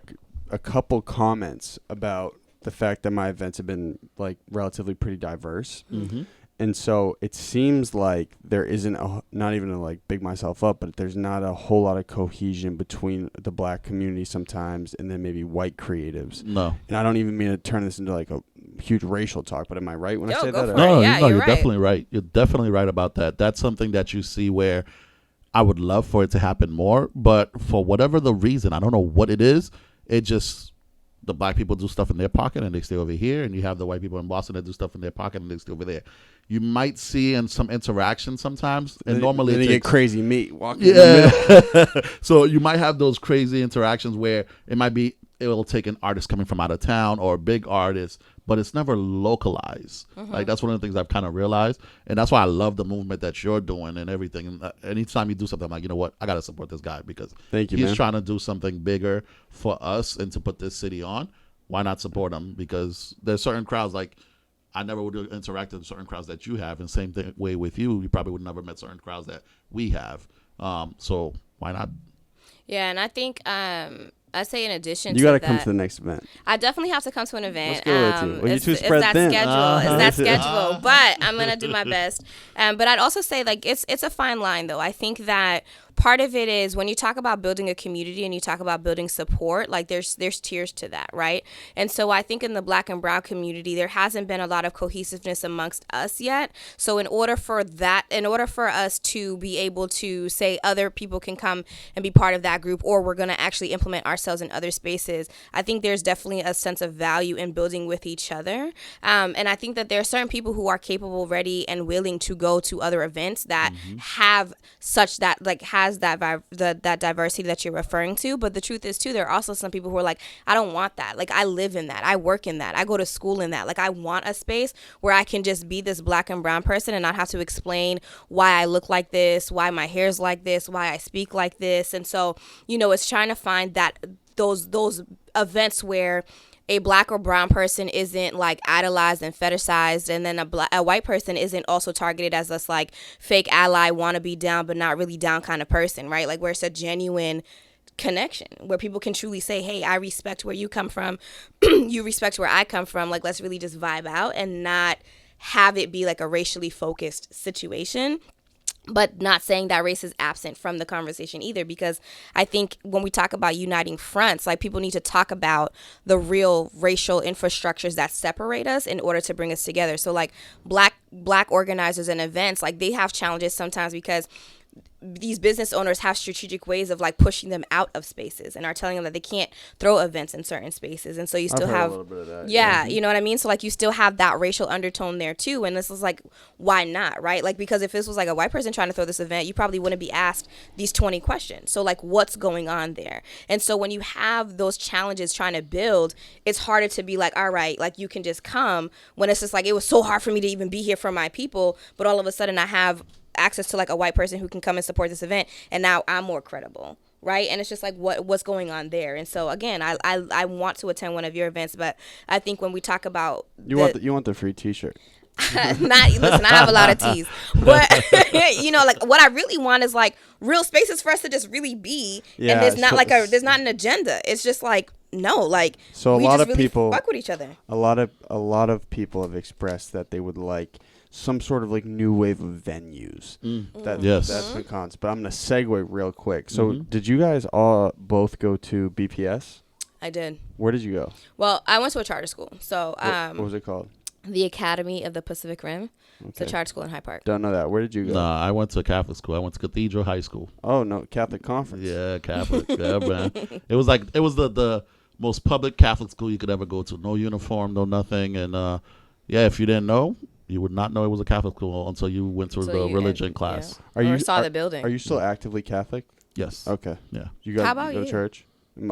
a couple comments about the fact that my events have been like relatively pretty diverse. Mm-hmm. And so it seems like there isn't not even to like big myself up, but there's not a whole lot of cohesion between the black community sometimes and then maybe white creatives. No. And I don't even mean to turn this into like a huge racial talk, but am I right when I say go that? for it. No, Yeah, you're you're right. definitely right. You're definitely right about that. That's something that you see where I would love for it to happen more, but for whatever the reason, I don't know what it is, it just, the black people do stuff in their pocket and they stay over here, and you have the white people in Boston that do stuff in their pocket and they stay over there. You might see in some interaction sometimes, and normally then it you get takes, crazy meat walking in the middle. yeah. So you might have those crazy interactions where it will take an artist coming from out of town or a big artist, but it's never localized. Like that's one of the things I've kind of realized, and that's why I love the movement that you're doing and everything. And anytime you do something, I'm like, you know what, I gotta support this guy because Thank you, he's man. trying to do something bigger for us and to put this city on. Why not support him? Because there's certain crowds like I never would have interacted with certain crowds that you have, and same thing way with you. You probably would never met certain crowds that we have. So why not? Yeah, and I think I say in addition You to got to that, come to the next event. I definitely have to come to an event. Let's go with you. Well, you It's, two it's spread that thin. schedule. It's that schedule. Uh-huh. But I'm gonna do my best. But I'd also say like it's a fine line though. I think that part of it is when you talk about building a community and you talk about building support, like there's tiers to that, right? And so I think in the Black and Brown community, there hasn't been a lot of cohesiveness amongst us yet. So in order for us to be able to say other people can come and be part of that group, or we're gonna actually implement ourselves in other spaces, I think there's definitely a sense of value in building with each other. And I think that there are certain people who are capable, ready, and willing to go to other events that have such that like has that diversity that you're referring to. But the truth is too, there are also some people who are like, I don't want that. Like I live in that. I work in that. I go to school in that. Like I want a space where I can just be this Black and brown person and not have to explain why I look like this, why my hair's like this, why I speak like this. And so, it's trying to find that those events where a Black or brown person isn't like idolized and fetishized, and then a white person isn't also targeted as this like fake ally, want to be down but not really down kind of person, right? Like where it's a genuine connection where people can truly say, hey, I respect where you come from, you respect where I come from, like let's really just vibe out and not have it be like a racially focused situation. But not saying that race is absent from the conversation either, because I think when we talk about uniting fronts, like people need to talk about the real racial infrastructures that separate us in order to bring us together. So like black organizers and events, like they have challenges sometimes because these business owners have strategic ways of like pushing them out of spaces and are telling them that they can't throw events in certain spaces. And so you still I've heard have a little bit of that, yeah, you know what I mean? So like you still have that racial undertone there too. And this is like, why not, right? Like, because if this was like a white person trying to throw this event, you probably wouldn't be asked these 20 questions. So like, what's going on there? And so when you have those challenges trying to build, it's harder to be like, all right, like you can just come, when it's just like, it was so hard for me to even be here for my people, but all of a sudden I have access to like a white person who can come and support this event, and now I'm more credible, right? And it's just like what's going on there. And so again, I want to attend one of your events, but I think when we talk about you want the free T-shirt. listen, I have a lot of teas, but you know, like what I really want is like real spaces for us to just really be, and there's not there's not an agenda. It's just like, no, like, so we a lot just of really people fuck with each other. A lot of people have expressed that they would like some sort of like new wave of venues. That's the concept. But I'm gonna segue real quick. So did you guys all both go to BPS? I did. Where did you go? Well, I went to a charter school. So What was it called? the Academy of the Pacific Rim. It's a charter school in Hyde Park. Don't know that. Where did you go? Nah, I went to a Catholic school. I went to Cathedral High School. Oh no, Catholic Conference. Yeah, Catholic. Yeah, man. It was the most public Catholic school you could ever go to. No uniform, no nothing. And yeah, if you didn't know, you would not know it was a Catholic school until you went to the religion class. Yeah. Saw the building. Are you still actively Catholic? Yes. Okay. Yeah. You guys How about go you? to church?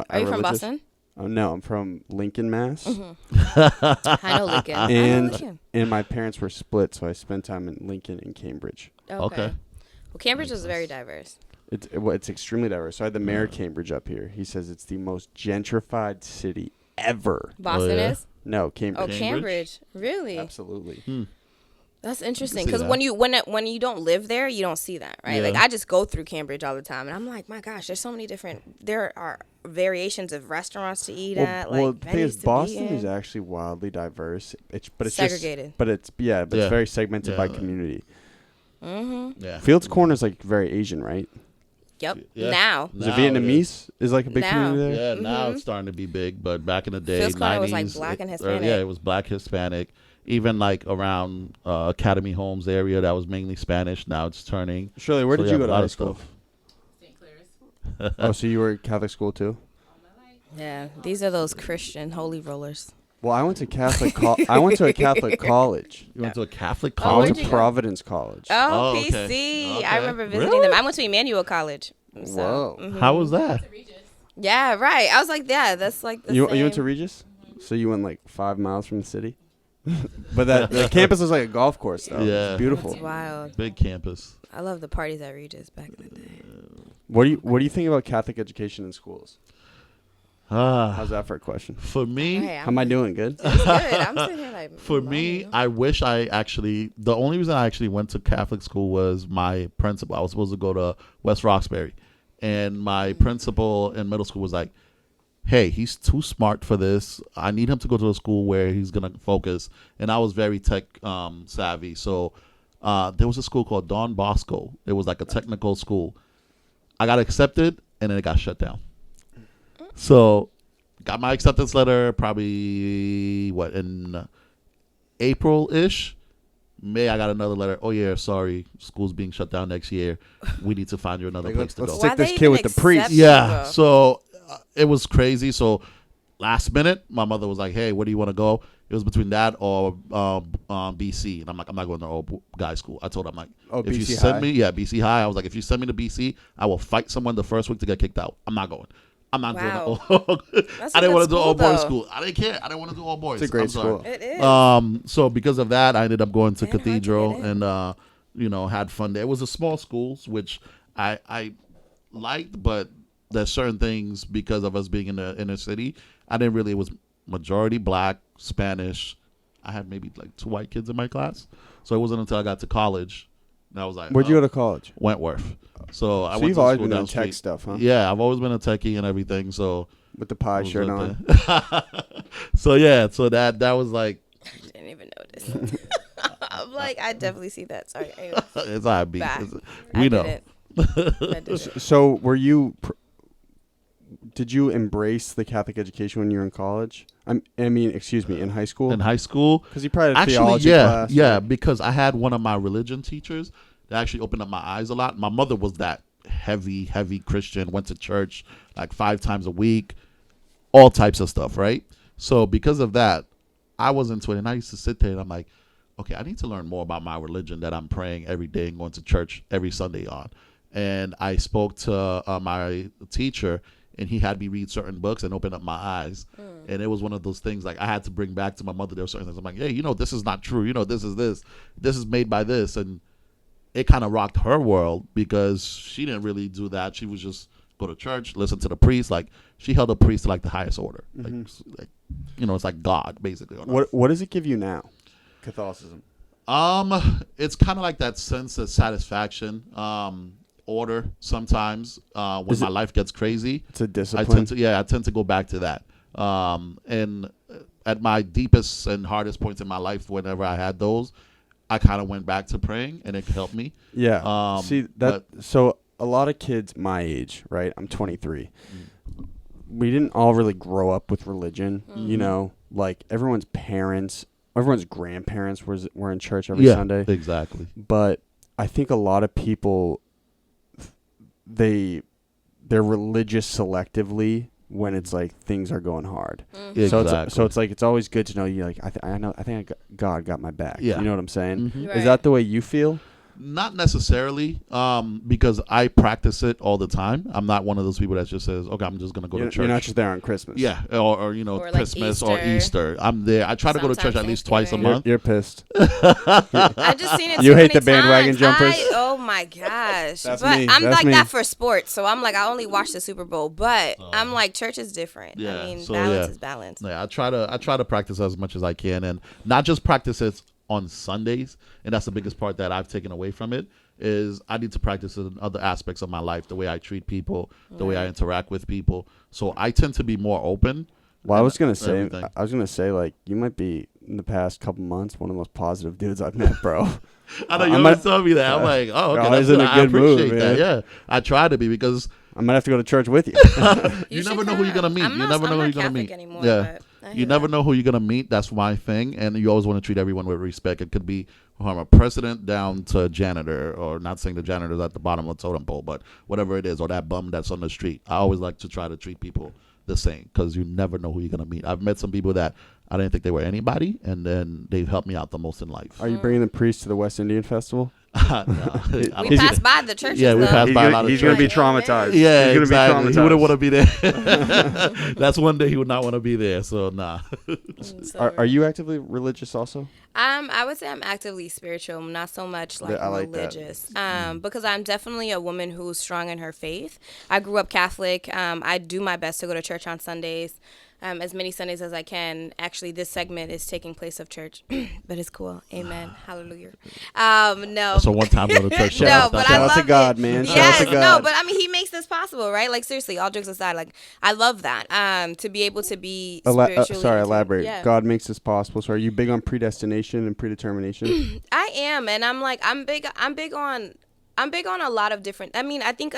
Are you from Boston? Oh no, I'm from Lincoln, Mass. I know Lincoln. And my parents were split, so I spent time in Lincoln and Cambridge. Okay. Well, Cambridge is very diverse. It's extremely diverse. So I had the mayor of Cambridge up here. He says it's the most gentrified city ever. Boston is? No, Cambridge. Oh, Cambridge. Really? Absolutely. That's interesting, because when you don't live there, you don't see that, right? Yeah. Like, I just go through Cambridge all the time, and I'm like, my gosh, there's so many there are variations of restaurants to eat at. Like, well, the thing is, venues to Boston be in. is actually wildly diverse. It's Segregated. It's very segmented by community. Mm-hmm. Yeah. Fields Corner is like very Asian, right? Yep. Yeah. Now. Is it Vietnamese? Is like a big Now. community there? Yeah, now it's starting to be big, but back in the day, Fields Corner 90s, was like black and Hispanic. yeah, it was black, Hispanic. Even like around Academy Homes area, that was mainly Spanish. Now it's turning. Shirley, where did you go to high school? St. Clair's. Oh, so you were at Catholic school too? Yeah, these are those Christian holy rollers. Well, I went to I went to a Catholic college. You went to a Catholic I went college? to Providence College. Oh, Oh, PC. okay. I remember visiting Really? them. I went to Emmanuel College. So, Whoa. How was that? yeah, right. I was like, yeah, that's like the You same. went to Regis? So you went like 5 miles from the city? But the campus is like a golf course, though. Yeah. It's beautiful. It's wild. Big campus. I love the parties at Regis back in the day. What do you think about Catholic education in schools? How's that for a question? For me, Hey, How am I doing? Good? It's good. I'm sitting here like. For me, I wish I actually. The only reason I actually went to Catholic school was my principal. I was supposed to go to West Roxbury, and my principal in middle school was like, "Hey, he's too smart for this. I need him to go to a school where he's gonna focus." And I was very tech savvy, so there was a school called Don Bosco. It was like a technical school. I got accepted, and then it got shut down. So, got my acceptance letter probably in April-ish. May I got another letter. Oh yeah, sorry, school's being shut down next year. We need to find you another place to let's go. stick Why this they kid even with the priest. accept Yeah, you? so it was crazy. So last minute, my mother was like, "Hey, where do you want to go?" It was between that or BC, and I'm like, "I'm not going to old guy school." I told her, "I'm like, Oh, if you BC send High? me, BC High." I was like, "If you send me to BC, I will fight someone the first week to get kicked out. I'm not going. I'm not Wow. going to That's I a didn't good want to do school, all boys though. school. I didn't care. I didn't want to do all boys. It's a great I'm sorry. school. It is. So because of that, I ended up going to Damn, how'd you Cathedral get in? and had fun there. It was a small schools, which I liked, but there's certain things because of us being in the inner city. I didn't really. It was majority black, Spanish. I had maybe like 2 white kids in my class, so it wasn't until I got to college that I was like, Where'd you go to college? Wentworth. So I So went you've to always school been down doing the tech street. stuff, huh? Yeah, I've always been a techie and everything. So With the pie was shirt with on. so yeah, so that was like Didn't even notice. I'm like, I definitely see that. Sorry. Anyways, it's our beef. back. We I know. didn't. I didn't. So were you? Did you embrace the Catholic education when you were in college? Excuse me, in high school. In high school, Because you probably had a actually, theology yeah, class. yeah, because I had one of my religion teachers. that actually opened up my eyes a lot. My mother was that heavy Christian, went to church like 5 times a week, all types of stuff, right? So because of that, I was into it, and I used to sit there and I'm like, okay, I need to learn more about my religion that I'm praying every day and going to church every Sunday on. And I spoke to my teacher, and he had me read certain books and open up my eyes. And it was one of those things like I had to bring back to my mother. There were certain things I'm like, hey, this is not true. This is made by this. And it kind of rocked her world because she didn't really do that. She was just go to church, listen to the priest. Like she held a priest to like the highest order. Like it's like God basically. What does it give you now, Catholicism? It's kind of like that sense of satisfaction, order sometimes when my life gets crazy. It's a discipline. I tend to go back to that. And at my deepest and hardest points in my life, whenever I had those, I kind of went back to praying, and it helped me. Yeah. So a lot of kids my age, right? I'm 23. We didn't all really grow up with religion, like everyone's parents, everyone's grandparents were in church every Sunday. Exactly. But I think a lot of people, they're religious selectively when it's like things are going hard. Exactly. So it's like it's always good to know you like I think God got my back. Yeah. You know what I'm saying? Right. Is that the way you feel? Not necessarily, because I practice it all the time. I'm not one of those people that just says, okay, I'm just going to go to church. You're not just there on Christmas. Yeah, or Or like Christmas or Easter. Easter. I'm there. I try to go to church Sometimes at least twice a Thanksgiving. month. You're pissed. I just seen it. You too hate many the bandwagon times. jumpers? Oh my gosh! That's but me. I'm That's like me. that for sports, so I'm like I only watch the Super Bowl. But I'm like church is different. Yeah, I mean, so, balance yeah. is balance. Yeah, I try to practice as much as I can, and not just practice it on Sundays. And that's the biggest part that I've taken away from it is I need to practice it in other aspects of my life, the way I treat people, the way I interact with people. So I tend to be more open. Well, I was gonna say, like, you might be in the past couple months one of the most positive dudes I've met, bro. I know you always tell me that. I'm like, oh, okay, always that's in good. a I good mood, appreciate that. man. Yeah, I try to be because I might have to go to church with you. you should never know who you're gonna meet. come. You never know who you're gonna Catholic meet. anymore, Yeah, but I you hear never that. know who you're gonna meet. That's my thing, and you always want to treat everyone with respect. It could be from a president down to a janitor, or not saying the janitor's at the bottom of the totem pole, but whatever it is, or that bum that's on the street. I always like to try to treat people the same because you never know who you're gonna meet. I've met some people that I didn't think they were anybody, and then they've helped me out the most in life. Are you bringing the priest to the West Indian Festival? No, I don't We think- passed by the churches. Yeah, we though. passed by a lot of He's gonna be churches. traumatized. Yeah, He's gonna exactly. be He traumatized. wouldn't want to be there. That's one day he would not want to be there. So nah. Are you actively religious also? I would say I'm actively spiritual, not so much like I like that. religious. Because I'm definitely a woman who's strong in her faith. I grew up Catholic. I do my best to go to church on Sundays. As many Sundays as I can. Actually, this segment is taking place of church, but it's cool. Amen. Hallelujah. No. So one time go to church. No, but I Shout out love to God, it. man. Shout Yes, out to no, God. but I mean, He makes this possible, right? Like seriously, all jokes aside, like I love that. To be able to be spiritually. Elaborate. Yeah. God makes this possible. So are you big on predestination and predetermination? I am, and I'm big on a lot of different. I mean, I think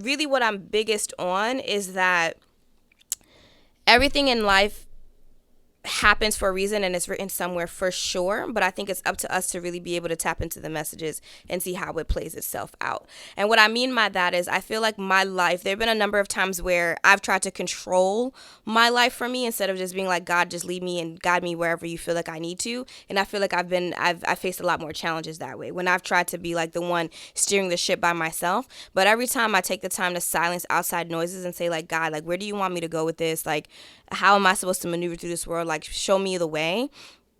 really what I'm biggest on is that everything in life happens for a reason and it's written somewhere for sure, but I think it's up to us to really be able to tap into the messages and see how it plays itself out. And what I mean by that is I feel like my life, there have been a number of times where I've tried to control my life for me instead of just being like, God, just lead me and guide me wherever you feel like I need to. And I feel like I've faced a lot more challenges that way when I've tried to be like the one steering the ship by myself. But every time I take the time to silence outside noises and say like, God, like, where do you want me to go with this? Like, how am I supposed to maneuver through this world? Like, show me the way.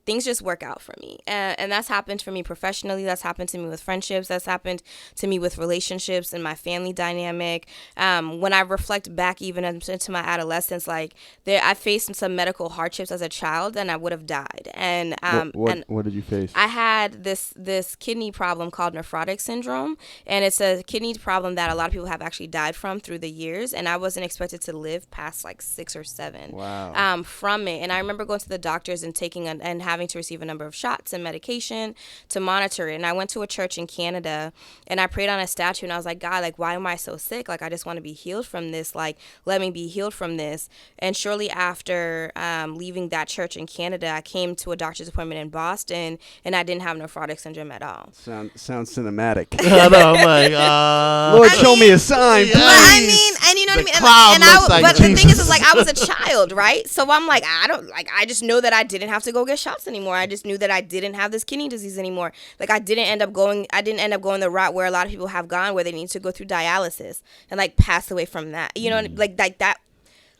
Things just work out for me. And that's happened for me professionally. That's happened to me with friendships. That's happened to me with relationships and my family dynamic. When I reflect back even into my adolescence, like I faced some medical hardships as a child and I would have died. And what did you face? I had this kidney problem called nephrotic syndrome. And it's a kidney problem that a lot of people have actually died from through the years. And I wasn't expected to live past like 6 or 7 Wow. from it. And I remember going to the doctors and taking and having having to receive a number of shots and medication to monitor it. And I went to a church in Canada and I prayed on a statue and I was like, God, like, why am I so sick? Like, I just want to be healed from this. Like, let me be healed from this. And shortly after leaving that church in Canada, I came to a doctor's appointment in Boston and I didn't have nephrotic syndrome at all. Sounds cinematic. I know, I'm like, Lord, show me a sign, please. But I mean, and you know what I mean? But the thing is like, I was a child, right? So I'm like, I just know that I didn't have to go get shots anymore. I just knew that I didn't have this kidney disease anymore. Like, I didn't end up going the route where a lot of people have gone, where they need to go through dialysis and like pass away from that. You know, like that.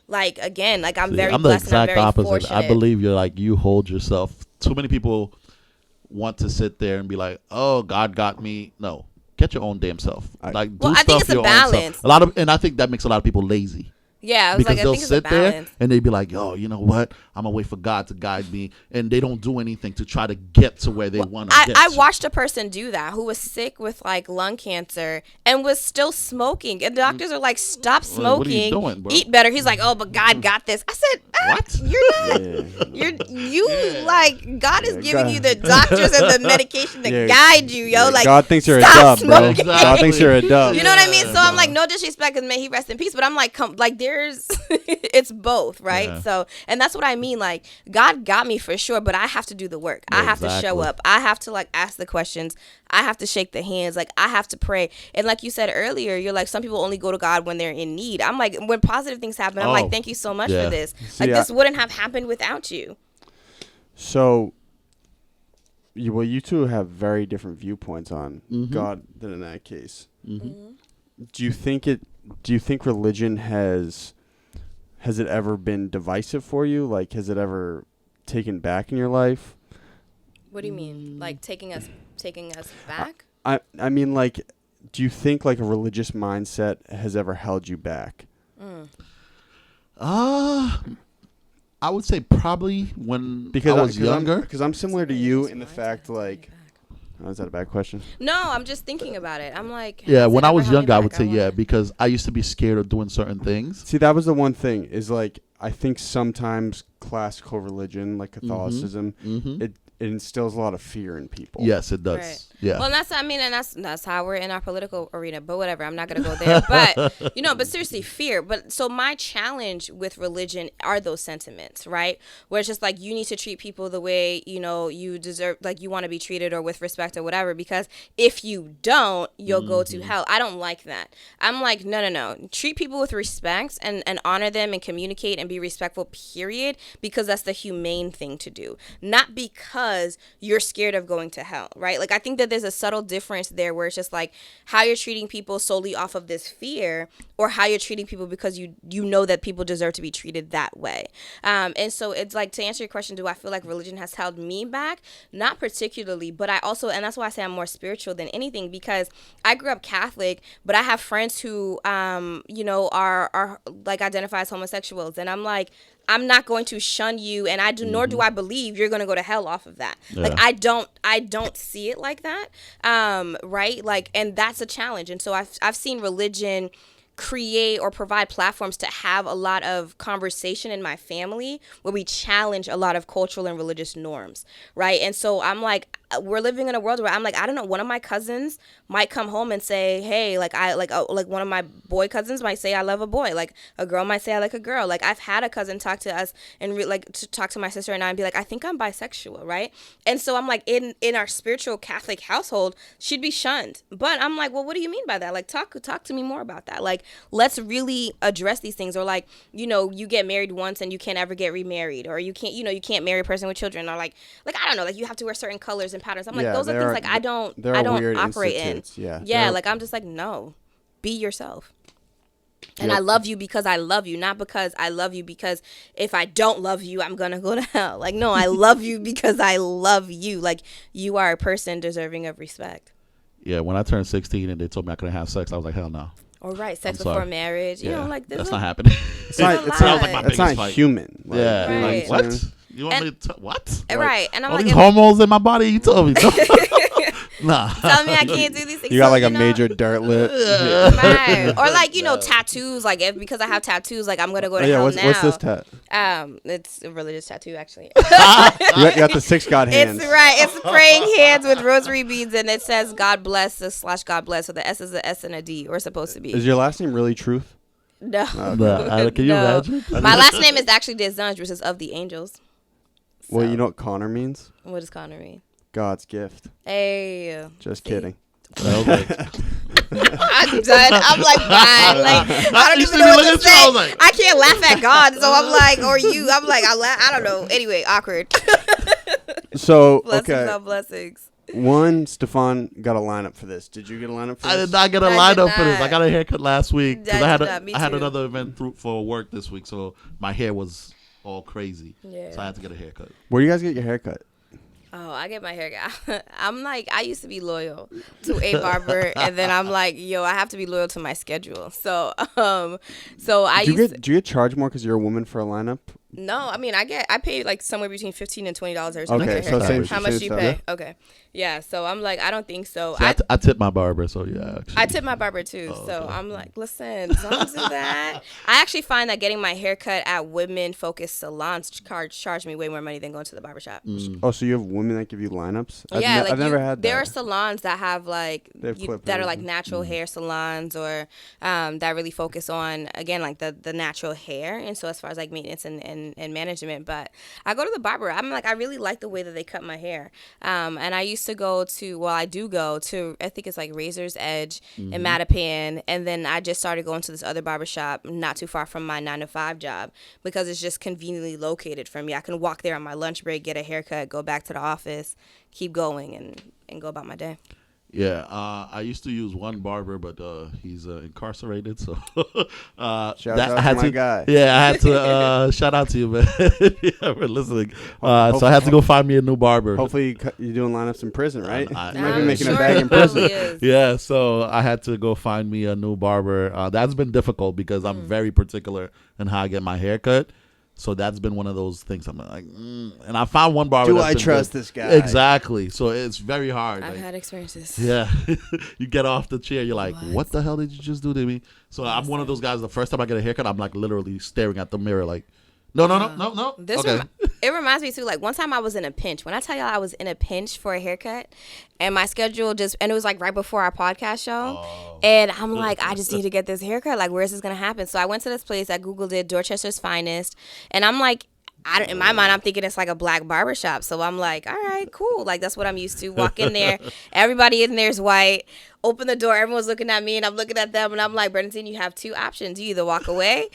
Like, again, like, I'm very blessed and I'm very opposite. fortunate. I believe you're like, you hold yourself. Too many people want to sit there and be like, oh, God got me. No, get your own damn self. Like, do I stuff think it's your a balance. own self. And I think that makes a lot of people lazy. Yeah, I was because like, I they'll think it's a sit there balance. and they be like, yo, you know what? I'm going to wait for God to guide me. And they don't do anything to try to get to where they want to get I to. watched a person do that who was sick with like lung cancer and was still smoking. And the doctors are like, stop smoking. What are you doing, bro? Eat better. He's like, oh, but God got this. I said, What? You're not. Like, God is giving you the doctors and the medication to guide you, yo. Like, God thinks you're a stop dub, bro. smoking. Exactly. God thinks you're a dub. You know what I mean? So I'm like, no disrespect, because may he rest in peace. But I'm like, there's, it's both, right? Yeah. So, and that's what I mean. Like, God got me for sure, but I have to do the work. I have to show Exactly. up. I have to like ask the questions. I have to shake the hands. Like, I have to pray. And like you said earlier, you're like, some people only go to God when they're in need. I'm like, when positive things happen, I'm like, thank you so much for this. Like, this wouldn't have happened without you. So, you two have very different viewpoints on God than in that case. Mm-hmm. Do you think religion has it ever been divisive for you? Like, has it ever taken back in your life? What do you mean? Like taking us back? I mean, like, do you think like a religious mindset has ever held you back? I would say probably when I was younger. Because I'm similar to you in the fact, like, is that a bad question? No, I'm just thinking about it. I'm like, Yeah, has when it I ever was held me younger, I back? would say yeah, because I used to be scared of doing certain things. See, that was the one thing, is like, I think sometimes classical religion, like Catholicism, it instills a lot of fear in people. Yes, it does. Right. Yeah. Well, that's how we're in our political arena. But whatever, I'm not gonna go there. But but seriously, fear. But so my challenge with religion are those sentiments, right? Where it's just like, you need to treat people the way you deserve, like you want to be treated, or with respect or whatever. Because if you don't, you'll go to hell. I don't like that. I'm like, no. Treat people with respect and honor them and communicate and be respectful. Period. Because that's the humane thing to do. Not because you're scared of going to hell, right? Like, I think that there's a subtle difference there, where it's just like how you're treating people solely off of this fear, or how you're treating people because you know that people deserve to be treated that way. And so it's like, to answer your question, do I feel like religion has held me back? Not particularly, but I also, and that's why I say I'm more spiritual than anything, because I grew up Catholic, but I have friends who are like identify as homosexuals, and I'm like, I'm not going to shun you, and nor do I believe you're going to go to hell off of that. Yeah. Like, I don't see it like that. Right? Like, and that's a challenge. And so I've seen religion create or provide platforms to have a lot of conversation in my family where we challenge a lot of cultural and religious norms, right? And so I'm like, we're living in a world where I'm like, I don't know, one of my cousins might come home and say, hey, like one of my boy cousins might say I love a boy, like a girl might say I like a girl. Like, I've had a cousin talk to us and to talk to my sister and I and be like, I think I'm bisexual, right? And so I'm like, in our spiritual Catholic household, she'd be shunned. But I'm like, well, what do you mean by that? Like, talk to me more about that. Like, let's really address these things. Or like, you get married once and you can't ever get remarried, or you can't marry a person with children, or like I don't know, like you have to wear certain colors and patterns. I'm like, those are things like I don't operate in. Yeah, like I'm just like, no, be yourself. And I love you because I love you, not because I love you because if I don't love you, I'm going to go to hell. Like, no, I love you because I love you. Like, you are a person deserving of respect. Yeah, when I turned 16 and they told me I couldn't have sex, I was like, hell no. Or sex before marriage. You know, like this. That's not happening. It's not That's not fight. human. Like, Yeah. Right. Like, what? You want me to what? Right. And I'm All like, these hormones in my body, you told me. Nah. Tell me I can't do these things. You got So, like a know, major dirt lip. Right. Or like, tattoos. Like because I have tattoos, like I'm gonna go to hell what's now. what's this tat? It's a religious tattoo actually. You got the 6 God hands. It's right. It's praying hands with rosary beads, and it says God bless / God bless. So the S is a S and a D, or supposed to be. Is your last name really Truth? No. Can you imagine? My last name is actually Desange, which is of the angels. Well, So, you know what Connor means? what does Connor mean? God's gift. Hey. Just See? kidding. I'm done. I'm like, fine. Like, I don't You even see know me what to looking at you, say. I was like- I can't laugh at God, so I'm like, or you. I'm like, I don't know. Anyway, awkward. So, Blessings okay. on blessings. One, Stefan got a lineup for this. Did you get a lineup for I this? did not get a I did lineup for this. not. I got a haircut last week because I I had did not. Me I had too. another event for work this week, so my hair was all crazy. Yeah. So I had to get a haircut. Where do you guys get your haircut? Oh, I get my hair cut. I'm like, I used to be loyal to a barber, and then I'm like, yo, I have to be loyal to my schedule. So, I Do used you get charged more because you're a woman for a lineup? no, I mean, I pay like somewhere between $15 and $20 or something. Okay, for a so haircut. same How much do you stuff, pay? yeah. Okay, yeah. So I'm like, I don't think so. See, I tip my barber, so yeah. Actually. I tip my barber too, so okay. I'm like, listen, don't do that. I actually find that getting my hair cut at women-focused salons charge me way more money than going to the barbershop. Oh, so you have women that give you lineups? I've never had that. There are salons that have like They have clip that are and like everything. natural hair salons, or that really focus on, again, like the natural hair, and so as far as like maintenance and management. But I go to the barber. I'm like, I really like the way that they cut my hair. And I used to go to, I do go to, I think it's like Razor's Edge in Mattapan, and then I just started going to this other barbershop not too far from my 9-to-5 job because it's just conveniently located for me. I can walk there on my lunch break, get a haircut, go back to the office, keep going, and go about my day. Yeah, I used to use one barber, but he's incarcerated. So Shout out to my guy. Yeah, I had to shout out to you, man. Yeah, for listening. So I had to go find me a new barber. Hopefully you're doing lineups in prison, right? You might be I'm making a sure bag it in prison. probably is. Yeah, so I had to go find me a new barber. That's been difficult because I'm very particular in how I get my hair cut. So that's been one of those things. I'm like, and I found one barber. Do that's I been trust good. this guy? Exactly. So it's very hard. I've like, had experiences. yeah, you get off the chair. You're like, what the hell did you just do to me? So I'm one of those guys. The first time I get a haircut, I'm like literally staring at the mirror, like, no. This Okay. it reminds me too, like one time I was in a pinch. When I tell y'all I was in a pinch for a haircut, and my schedule and it was like right before our podcast show, and I'm like, I just need to get this haircut. Like, where is this gonna happen? So I went to this place. I googled it, Dorchester's Finest, and I'm like, in my mind, I'm thinking it's like a black barbershop. So I'm like, all right, cool. Like, that's what I'm used to. Walk in there. Everybody in there is white. Open the door. Everyone's looking at me, and I'm looking at them. And I'm like, Bernadine, you have two options. You either walk away,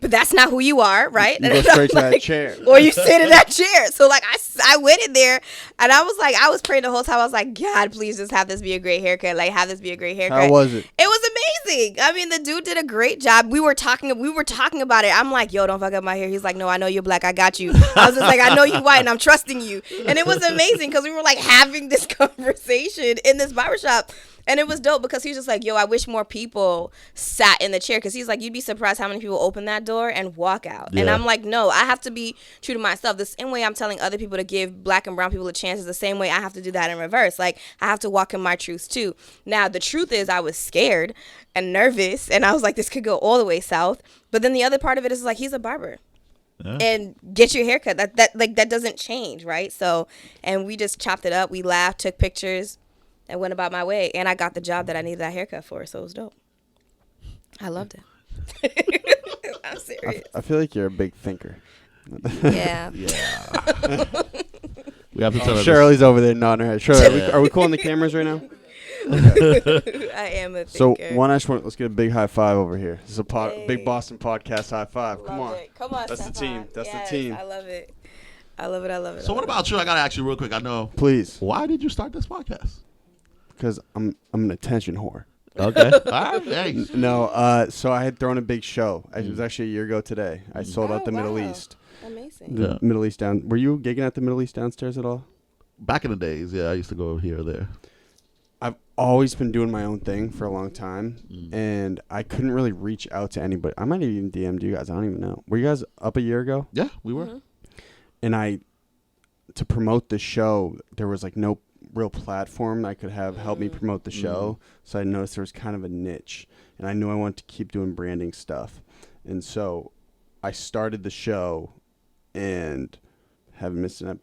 but that's not who you are, right? You go straight to that chair. Or you sit in that chair. So, like, I went in there, and I was like, I was praying the whole time. I was like, God, please just have this be a great haircut. Like, have this be a great haircut. How was it? It was amazing. I mean, the dude did a great job. We were talking about it. I'm like, yo, don't fuck up my hair. He's like, no, I know you're black. I got you. I was just like, I know you white, and I'm trusting you. And it was amazing because we were like having this conversation in this barbershop. And it was dope because he was just like, yo, I wish more people sat in the chair. Because he's like, you'd be surprised how many people open that door and walk out. Yeah. And I'm like, no, I have to be true to myself. The same way I'm telling other people to give black and brown people a chance is the same way I have to do that in reverse. Like, I have to walk in my truth too. Now, the truth is I was scared and nervous. And I was like, this could go all the way south. But then the other part of it is like, he's a barber. Yeah. And get your haircut. That doesn't change, right? So, and we just chopped it up. We laughed, took pictures, and went about my way. And I got the job that I needed that haircut for, so it was dope. I loved it. I'm serious. I feel like you're a big thinker. Yeah. Yeah. We have to tell her this. Shirley's over there nodding her head. Shirley, are we cool on the cameras right now? I am a So thinker. let's get a big high five over here. This is a Hey. big Boston podcast high five. Love Come on. it. Come on, That's the Stephane. team. That's the Yes, team. I love it. I love it. I love it. So what about you? I gotta ask you real quick. I know. Please, Why did you start this podcast? because I'm an attention whore. Okay. All right. Hey. No, so I had thrown a big show. It was actually a year ago today. I sold out the Middle wow. East. Amazing. The Yeah. Middle East down. Were you gigging at the Middle East downstairs at all? Back in the days, yeah, I used to go here or there. I've always been doing my own thing for a long time, and I couldn't really reach out to anybody. I might have even DM'd you guys. I don't even know. Were you guys up a year ago? Yeah, we were. Mm-hmm. And to promote the show, there was like no real platform I could have help me promote the show. So I noticed there was kind of a niche, and I knew I wanted to keep doing branding stuff. And so I started the show, and haven't missed an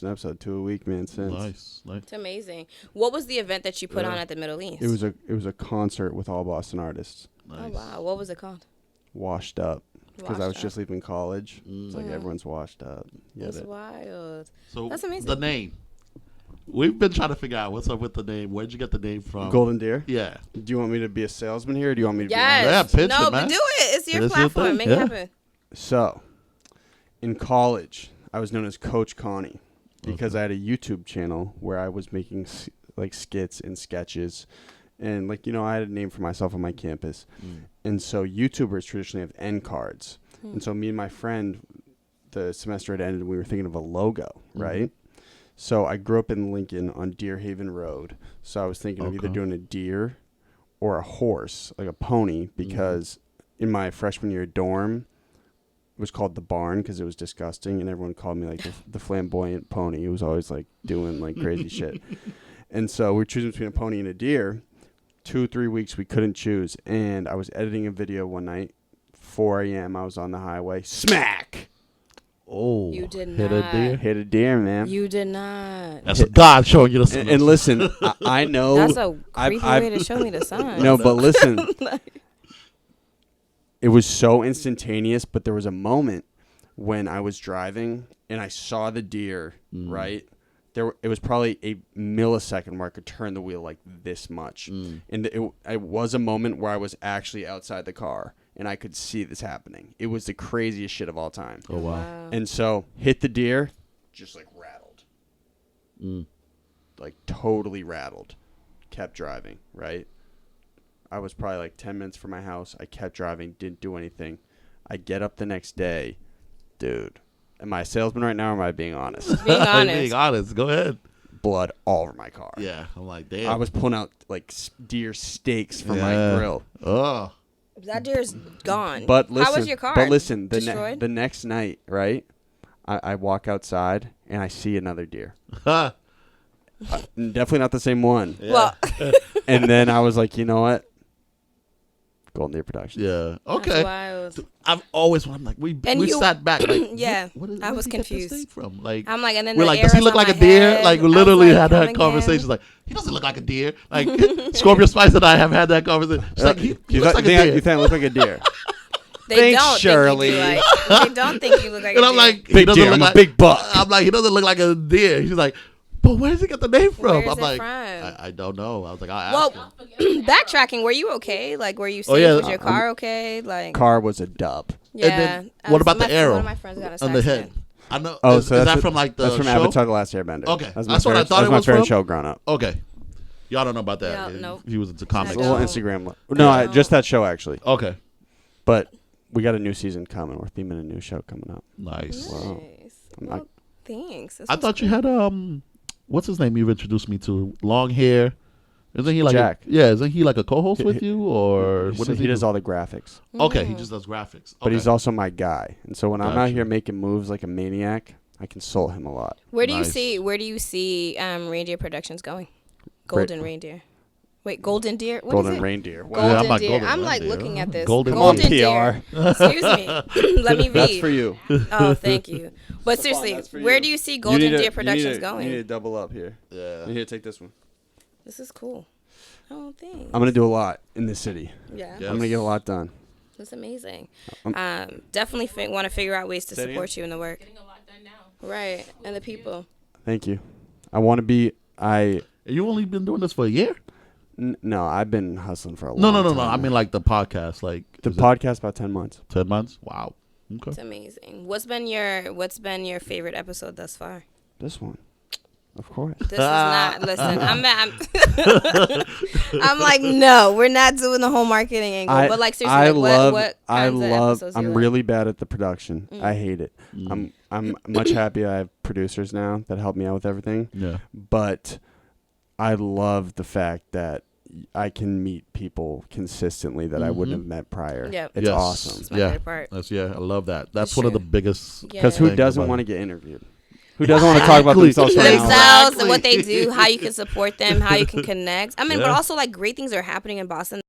episode to a week, man, since. Nice. It's amazing. What was the event that you put on at the Middle East? It was a concert with all Boston artists. Nice. Oh, wow. What was it called? Washed Up. Because I was Washed just Up. leaving college. It's like everyone's washed up. That's wild. So That's amazing. the name. We've been trying to figure out what's up with the name. Where'd you get the name from? Golden Deer? Yeah. Do you want me to be a salesman here, or do you want me to Yes. Yeah, pitch no, it, man. but do it. It's your It is your platform. thing, Make yeah. it happen. So, in college, I was known as Coach Connie because I had a YouTube channel where I was making skits and sketches. And I had a name for myself on my campus. And so YouTubers traditionally have end cards. And so me and my friend, the semester had ended, we were thinking of a logo, right? So I grew up in Lincoln on Deer Haven Road. So I was thinking of either doing a deer or a horse, like a pony, because in my freshman year dorm, it was called the barn because it was disgusting, and everyone called me like the flamboyant pony. It was always like doing like crazy shit. And so we were choosing between a pony and a deer. 2-3 weeks we couldn't choose, and I was editing a video one night, 4 a.m. I was on the highway, smack. Oh, You did hit not. a deer. Hit a deer, man. You did not. That's God showing you the sign. And listen, I know That's a creepy I've- way to show me the sign. no, but listen, it was so instantaneous. But there was a moment when I was driving and I saw the deer. Right, it was probably a millisecond where I could turn the wheel like this much, and it was a moment where I was actually outside the car and I could see this happening. It was the craziest shit of all time. Oh wow. And so hit the deer, just like rattled. Like totally rattled. Kept driving, right? I was probably like 10 minutes from my house. I kept driving, didn't do anything. I get up the next day. Dude, am I a salesman right now or am I being honest? Being honest. Being honest. Go ahead. Blood all over my car. Yeah. I'm like, damn. I was pulling out like deer steaks from my grill. Oh. That deer's gone. But listen, how was your car? But listen, Destroyed? the next night, right? I walk outside and I see another deer. Definitely not the same one. Well, And then I was like, you know what? Golden Deer Productions. Yeah. that's Okay. wild. I've always I'm like we And you- sat back like Yeah, what is, I where was did he get this confused. thing from? Like I'm like, and then we're the like, does he arrows look on like a my deer? head. Like we I was literally like, had come that again. conversation. Like he doesn't look like a deer. Like Scorpio Spice and I have had that conversation. She's like he You looks thought like a deer. you think I look like a deer? They Thanks, don't Shirley. think you do like. They don't think you look like. And a I'm deer. like, he Big doesn't deer. look I'm a like big buck. I'm like, he doesn't look like a deer. She's like, but where does he get the name from? Where's I'm it like, from? I don't know. I was like, I'll ask him. Backtracking. Were you okay? Like, were you safe? yeah. Was your car okay? Like, Car was a dub. yeah. then what about the arrow One of my friends got a on the accident. head. I know. Oh, is, so is that's that from like the That's from show? Avatar: The Last Airbender. Okay. That's That's what I thought it my was favorite from? show growing up. Okay. Y'all don't know about that. Yeah, nope. He was into comics. It's a little don't. Instagram. No, just that show actually. Okay. But we got a new season coming. We're theming a new show coming up. Nice. Wow. Nice. I'm Well, not- thanks. This I was thought you had what's his name? You've introduced me to long hair. Isn't he like Jack. isn't he like a co-host with you or what So does he does do? all the graphics, Okay, he just does graphics. but he's Okay. also my guy. And so when I'm out Gotcha. here making moves like a maniac, I consult him a lot. Where do you Nice. see Reindeer Productions going? Golden Reindeer. Wait, Golden Deer? What is Golden it? Reindeer. Golden Yeah, I'm like, Deer. Golden I'm like Reindeer. looking at this. Golden Golden Reindeer. Deer. Excuse me. Let me read. That's for you. Oh, thank you. But seriously, that's for where you. do you see Golden Deer Productions You need to going? double up here. Yeah. You need to take this one. This is cool. Oh, thanks. I'm gonna do a lot in this city. Yeah, Yeah. I'm gonna get a lot done. that's amazing. Definitely want to figure out ways to Say it support you in the work. Getting a lot done now. Right, and the people. Thank you. I want to be. You only been doing this for a year? No, I've been hustling for a No, long no, no, time. no. I mean like the podcast, like the is it podcast about 10 months. 10 months. Wow. Okay. It's amazing. What's been your favorite episode thus far? This one, of course. This is not. Listen, I'm like, no, we're not doing the whole marketing angle. But like seriously, what kinds of episodes I'm you really bad at the production. I hate it. I'm much happy I have producers now that help me out with everything. Yeah. But I love the fact that I can meet people consistently that I wouldn't have met prior. Yep. It's Yes. awesome. It's my Yeah. favorite part. I love that. That's It's one of true. the biggest. Yeah. Because who thing doesn't about want to it. get interviewed? Who doesn't want to talk about themselves right now? themselves and what they do, how you can support them, how you can connect. I mean, but Yeah. also like great things are happening in Boston